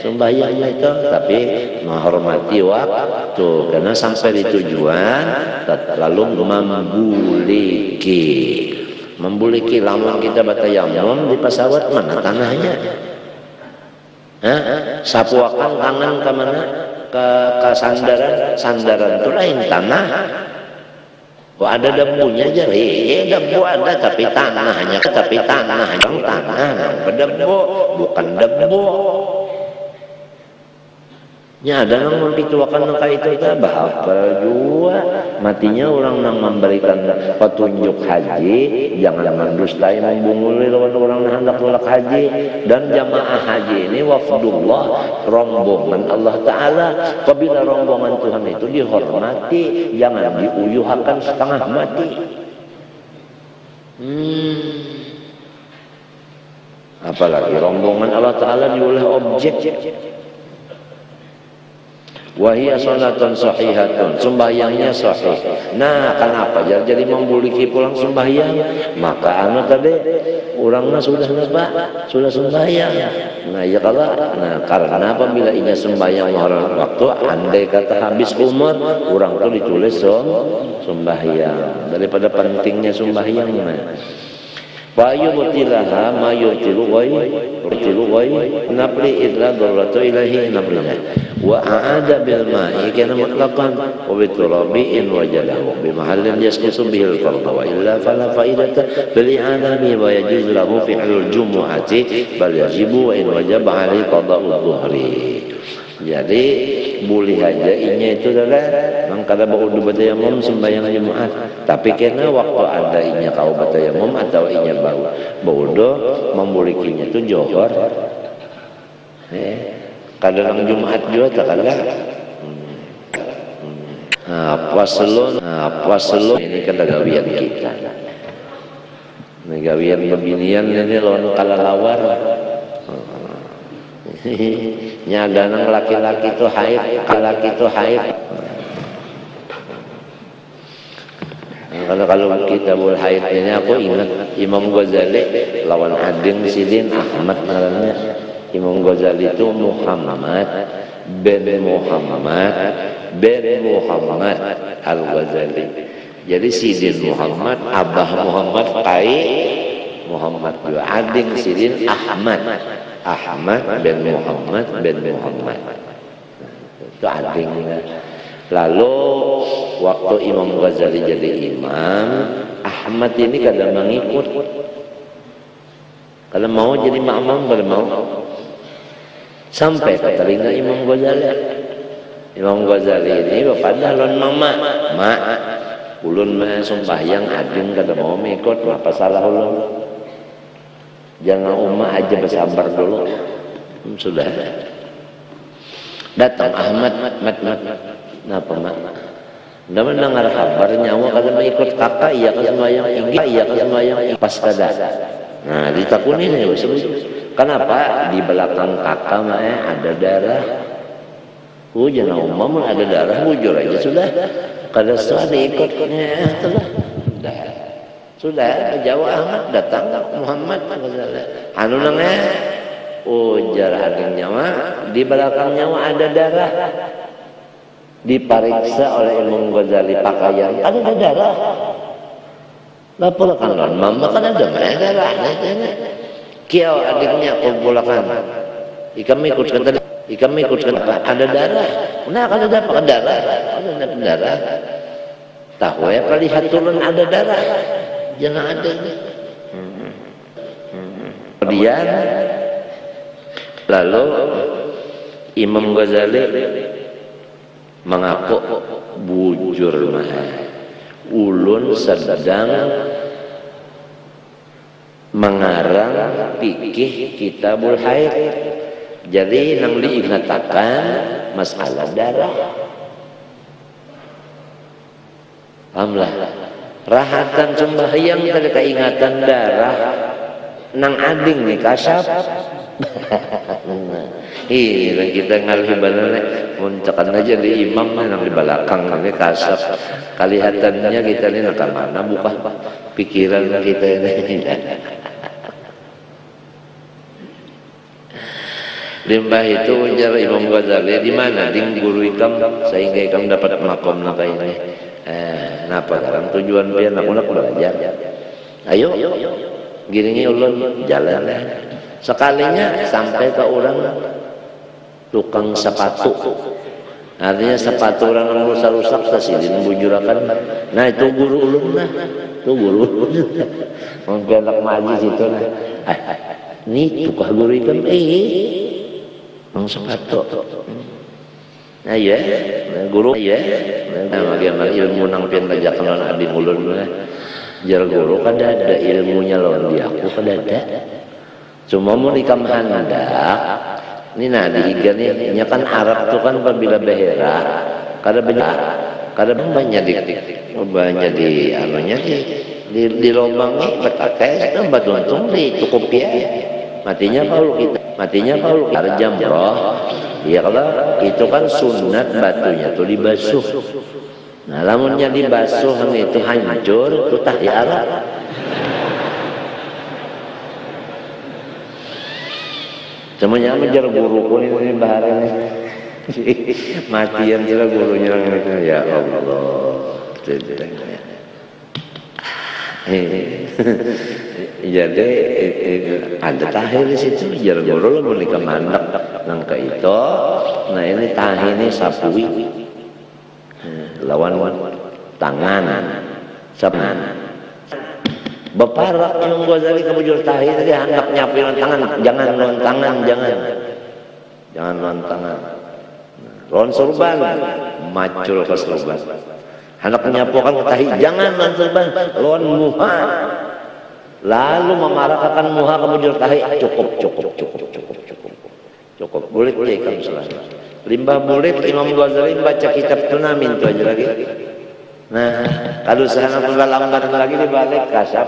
sembahyangnya itu tapi menghormati waktu karena sampai di tujuan lalu membuliki lamun kita bertayammum di pesawat mana tanahnya Sapuakan kangen ke mana? Ke sandaran itu lain tanah. Kok ada debunya aja? Debu ada tapi tanahnya, berdebu bukan debu. Nya ada nang mempituakan nang itu teh bahapal jua matinya orang nang memberikan petunjuk haji jangan mendustai membunguli lawan orang nang hendak tolak haji. Dan jamaah haji ini wafdullah, rombongan Allah Ta'ala. Apabila rombongan Tuhan itu dihormati, jangan diuyuhakan setengah mati. Apalagi rombongan Allah Ta'ala diulah objek. Wahia salatun sahihatun, sembahyangnya sahih. Nah, kenapa jadi membuliki pulang sembahyang? Maka anu tadi orangnya sudah sembahyang. Nah, ya kalau karena apabila ini sembahyang mahal waktu, andai kata habis umur, orang itu ditulis sembahyang daripada pentingnya sembahyang. Bayu butilaha mayutilu ghai nabli idla darratu ilahi nablilah wa aada bil ma'i kana mutlaqan wa biturabi in wajalahu bi mahallin yasqutu bihil fardhu wa illa fala faidata bil i'adami wa yajuz lahu fi'lul jumu'ati bal yajibu wa in wajaba alaihi qada'u dhuhri. Jadi boleh aja inya itu adalah mangkada baudu batayamum sembahyang Jumat. Tapi kena waktu ada inya kau batayamum atau inya baudu membulikinya itu johor. Kadang Jumat juga tak ada. Paslon ini kan gawian kita. Gawian pembinian ini lawan kalalawar. Nyadana laki-laki itu haid, kalau kita bul haid ini aku ingat Imam Ghazali lawan Adin Sidin Ahmad namanya. Imam Ghazali itu Muhammad bin Muhammad Al-Ghazali. Jadi Sidin Muhammad, Abah Muhammad, Kai Muhammad juga. Adin Sidin Ahmad bin Muhammad itu adingnya. Lalu waktu Imam Ghazali jadi imam, Ahmad ini kadang mengikut. Kalau mau jadi makmum, kalau mau sampai ke telinga Imam Ghazali. Imam Ghazali ini padahal lon mama, mak ulun mah sembahyang ading kada mau mengikut, apa salah ulun? Jangan umat aja bersabar dulu. Sudah datang Ahmad, napa mak? Ndak mendengar kabar nyawa kada mengikut kakak, iya kada sembahyang, pas kada. Nah, ditakuni nih kenapa di belakang kakak mah ada darah? Jangan umam ada darah bujur aja sudah. Kada usah diikutnya sudah Jawa Ahmad datang Muhammad anu nangnya ujar ading nyawa di belakang nyawa ada darah, diperiksa oleh Imam Ghazali pakaian ada darah, lapor kan lon mama kan ada darah kiau adiknya kumpulakan ikam ikut ada darah, nah kan ada apa darah tahu ya kali hatulun ada darah jangan ada. Kemudian lalu Imam Ghazali mengaku bujur mah ulun sedang mengarang fikih kitabul haid. Jadi nang diingatakan masalah darah. Alhamdulillah. Rahatan sembahyang tadi keingatan darah nang ading nih kasap. Iya kita ngalih balane muncakan aja di imam nang di belakang nang kasap. Kelihatannya kita ini nak mana buka pikiran kita ini. Limbah itu ujar Imam Ghazali di mana ding guru ikam sehingga ikam dapat makom napa ini. Napa sekarang tujuan biar nak belajar. Ayo, gini ulun jalan. Sekalinya sampai ke orang tukang sepatu. Artinya sepatu orang rusak-rusak sasidin bujurakan. Nah itu guru ulun lah, itu guru ulun. Mengkelak majlis itu lah. Ini tukah guru ikan mang sepatu. Nah ya, guru ya. Nah bagaimana ilmu nang pian belajar kenal abdi ulun lah. Jar guru kan ada ilmunya lawan dia, aku kan ada. Cuma mau nikam handak. Ini nah dihiga nih, nya kan Arab tuh kan apabila behera, kada banyak di anunya di lubang nih betakai, dan batu untung di cukup ya. Matinya kalau kita jamroh, ya kalau itu kan sunat batunya tuh dibasuh. Nah, lamunnya dibasuh itu hancur, itu tah di Arab. Semuanya menjar guru pun ini baharan matian sila gurunya ya Allah. Jadi ada tahir di situ jar guru lo menikah mandak nang ke itu. Nah ini tahir ini sapui lawan tangan sapan. Beparak Imam Ghazali ke bujur tahir tadi hendak nyapu tangan, jangan non tangan, jangan non tangan. Lon surban, macul ke surban. Hendak nyapu kan tahir, jangan non surban, lon muha. Lalu memarakakan muha ke bujur tahir, cukup. Bulit deh kamu selesai. Limbah bulit Imam Ghazali baca kitab Tunamin itu aja lagi. Nah, kalau sana pula lambat lagi dibalik kasap.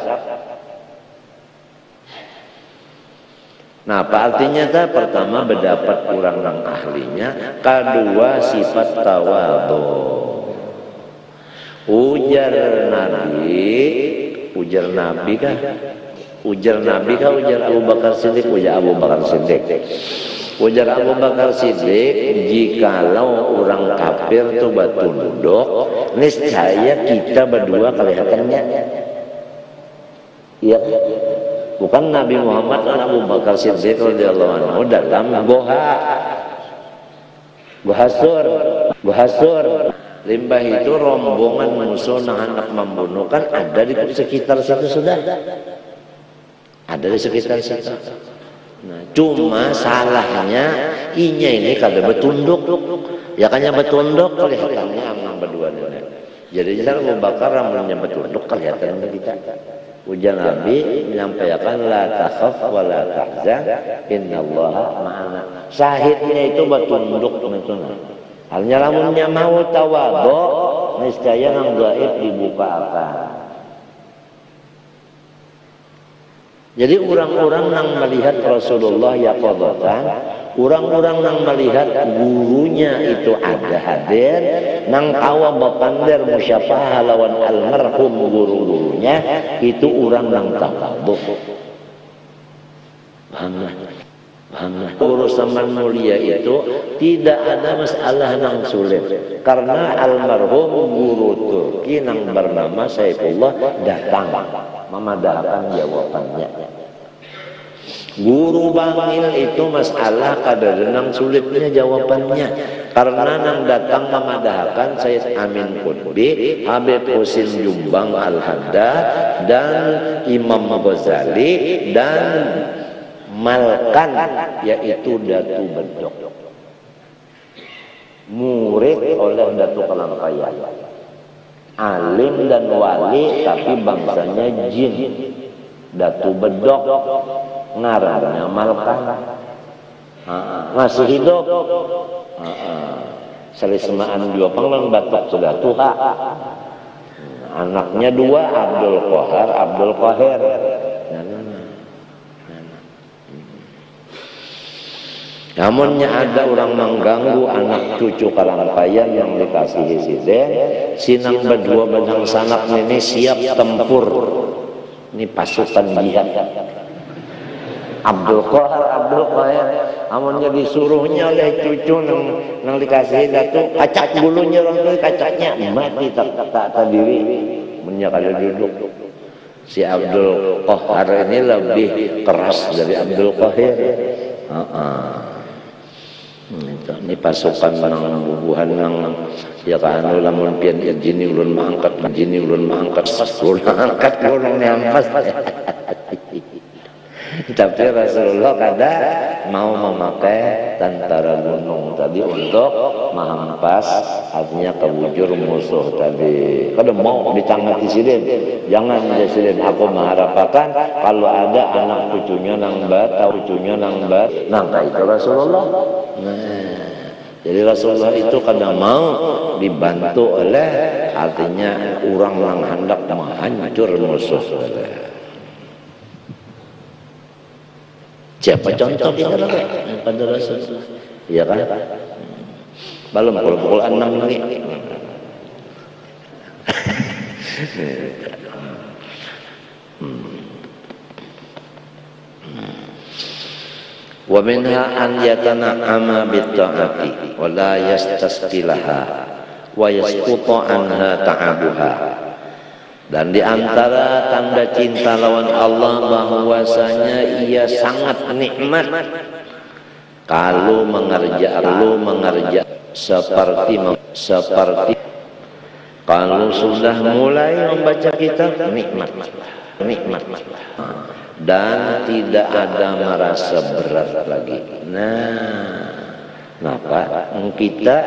Nah, apa artinya ta? Pertama berdapat kurang nang ahlinya, kedua sifat tawadhu. Ujar Nabi kah? Ujar Abu Bakar Siddiq, ujar Abu Bakar Siddiq. Ujar Abu Bakar Siddiq, jikalau orang kafir itu bertunduk, niscaya kita berdua kelihatannya. Iya, bukan Nabi Muhammad dan Abu Bakar Siddiq radhiyallahu anhu dalam Buhasur. Limbah itu rombongan musuh yang hendak membunuh kan ada di sekitar situ sudah. Ada di sekitar situ. Nah, cuma salahnya inya ini kada betunduk. Ya kanya betunduk kelihatannya amang berdua ini. Jadi Abu Bakar ramanya betunduk kelihatan kita. Ujar Nabi menyampaikan la takhaf wa la tahzan innallaha ma'ana. Syahidnya itu betunduk itu. Halnya lamunnya mau tawadhu niscaya nang gaib dibuka akan. Jadi orang-orang yang melihat Rasulullah yaqadatan, orang-orang yang melihat gurunya itu ada hadir, nang tawa bapander musyafah lawan almarhum guru-gurunya, itu orang yang tawadhu. Paham. Urusan mulia itu tidak ada masalah yang sulit. Karena almarhum guru Turki yang bernama Saifullah datang memadahkan jawabannya. Guru Bangil itu masalah kadang-kadang sulitnya jawabannya. Karena yang datang memadahkan Sayyid Amin Qutbi, Habib Husin Jumbang Al-Haddad, dan Imam Ghazali, dan Malkan, yaitu Datu Bedok, murid oleh Datu Kalangkaya, alim dan wali tapi bangsanya jin. Datu Bedok ngarannya Malkan, masih hidup. Selismaan dua panglang batok sudah tua. Anaknya dua, Abdul Qahir. Namunnya ada orang mengganggu anak cucu Kalangkayan yang dikasihi Siden, sinang berdua benang sanak ini siap tempur. Ini pasukan jihad. Abdul Qahir, namunnya disuruhnya oleh cucu yang dikasihi Datu, acak bulunya orang itu kacaknya mati tak terdiri, menyakala duduk. Si Abdul Qahir ini lebih keras dari Abdul Qahir. Ini pasukan nang bubuhan nang ya kan lamun pian jini ulun mangkat ulun angkat ulun nyampas. Tapi Rasulullah kada mau memakai tentara gunung tadi untuk menghampas artinya kebujur musuh tadi. Kada mau ditangati silin. Jangan dia silin. Aku mengharapkan kalau ada anak cucunya nang bat, cucunya nang bat, nangka itu Rasulullah. Jadi Rasulullah itu kada mau dibantu oleh artinya orang yang hendak menghancur musuh. Siapa contoh kita lagi pada Rasulullah? Iya kan? Belum pukul 6 lagi. Wa minha an yatana'ama bit-ta'ati wa la yastasqilaha wa yasqutu anha ta'abuha. Dan di antara tanda cinta lawan Allah bahwasanya ia sangat nikmat kalau mengerja seperti kalau sudah mulai membaca kitab nikmat dan tidak ada merasa berat lagi. Kenapa? Kita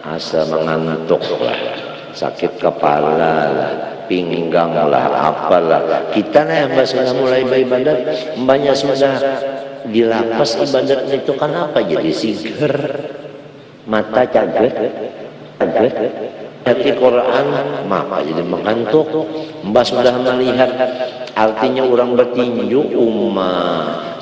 asa mengantuk lah, sakit kepala lah, pinggang lah, apalah. Kita yang sudah mulai beribadat, banyak sudah dilapas ibadat itu kan apa? Jadi seger, mata caget, hati Quran, maka jadi mengantuk. Mbak sudah melihat artinya orang bertinju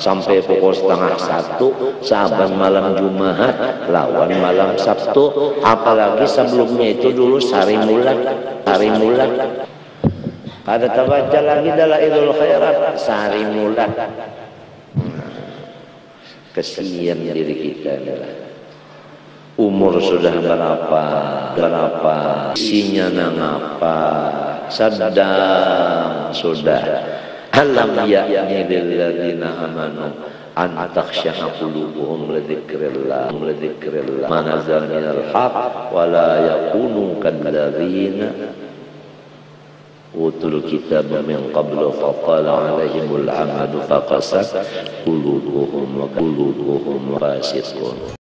sampai pukul 12:30 saban malam Jumat lawan malam Sabtu, apalagi sebelumnya itu dulu sari mulat kada terbaca lagi Dalailul Khairat sari mulat. Kesian diri kita adalah umur sudah berapa isinya nangapa sedang sudah alam ya'ni lil ladzina amanu an takhsha'a qulubuhum li dzikrillah ma nazala minal haqq wa la yakunu kalladzina utul kitab min qablu faqala alaihimul amadu faqasat qulubuhum fasiqun.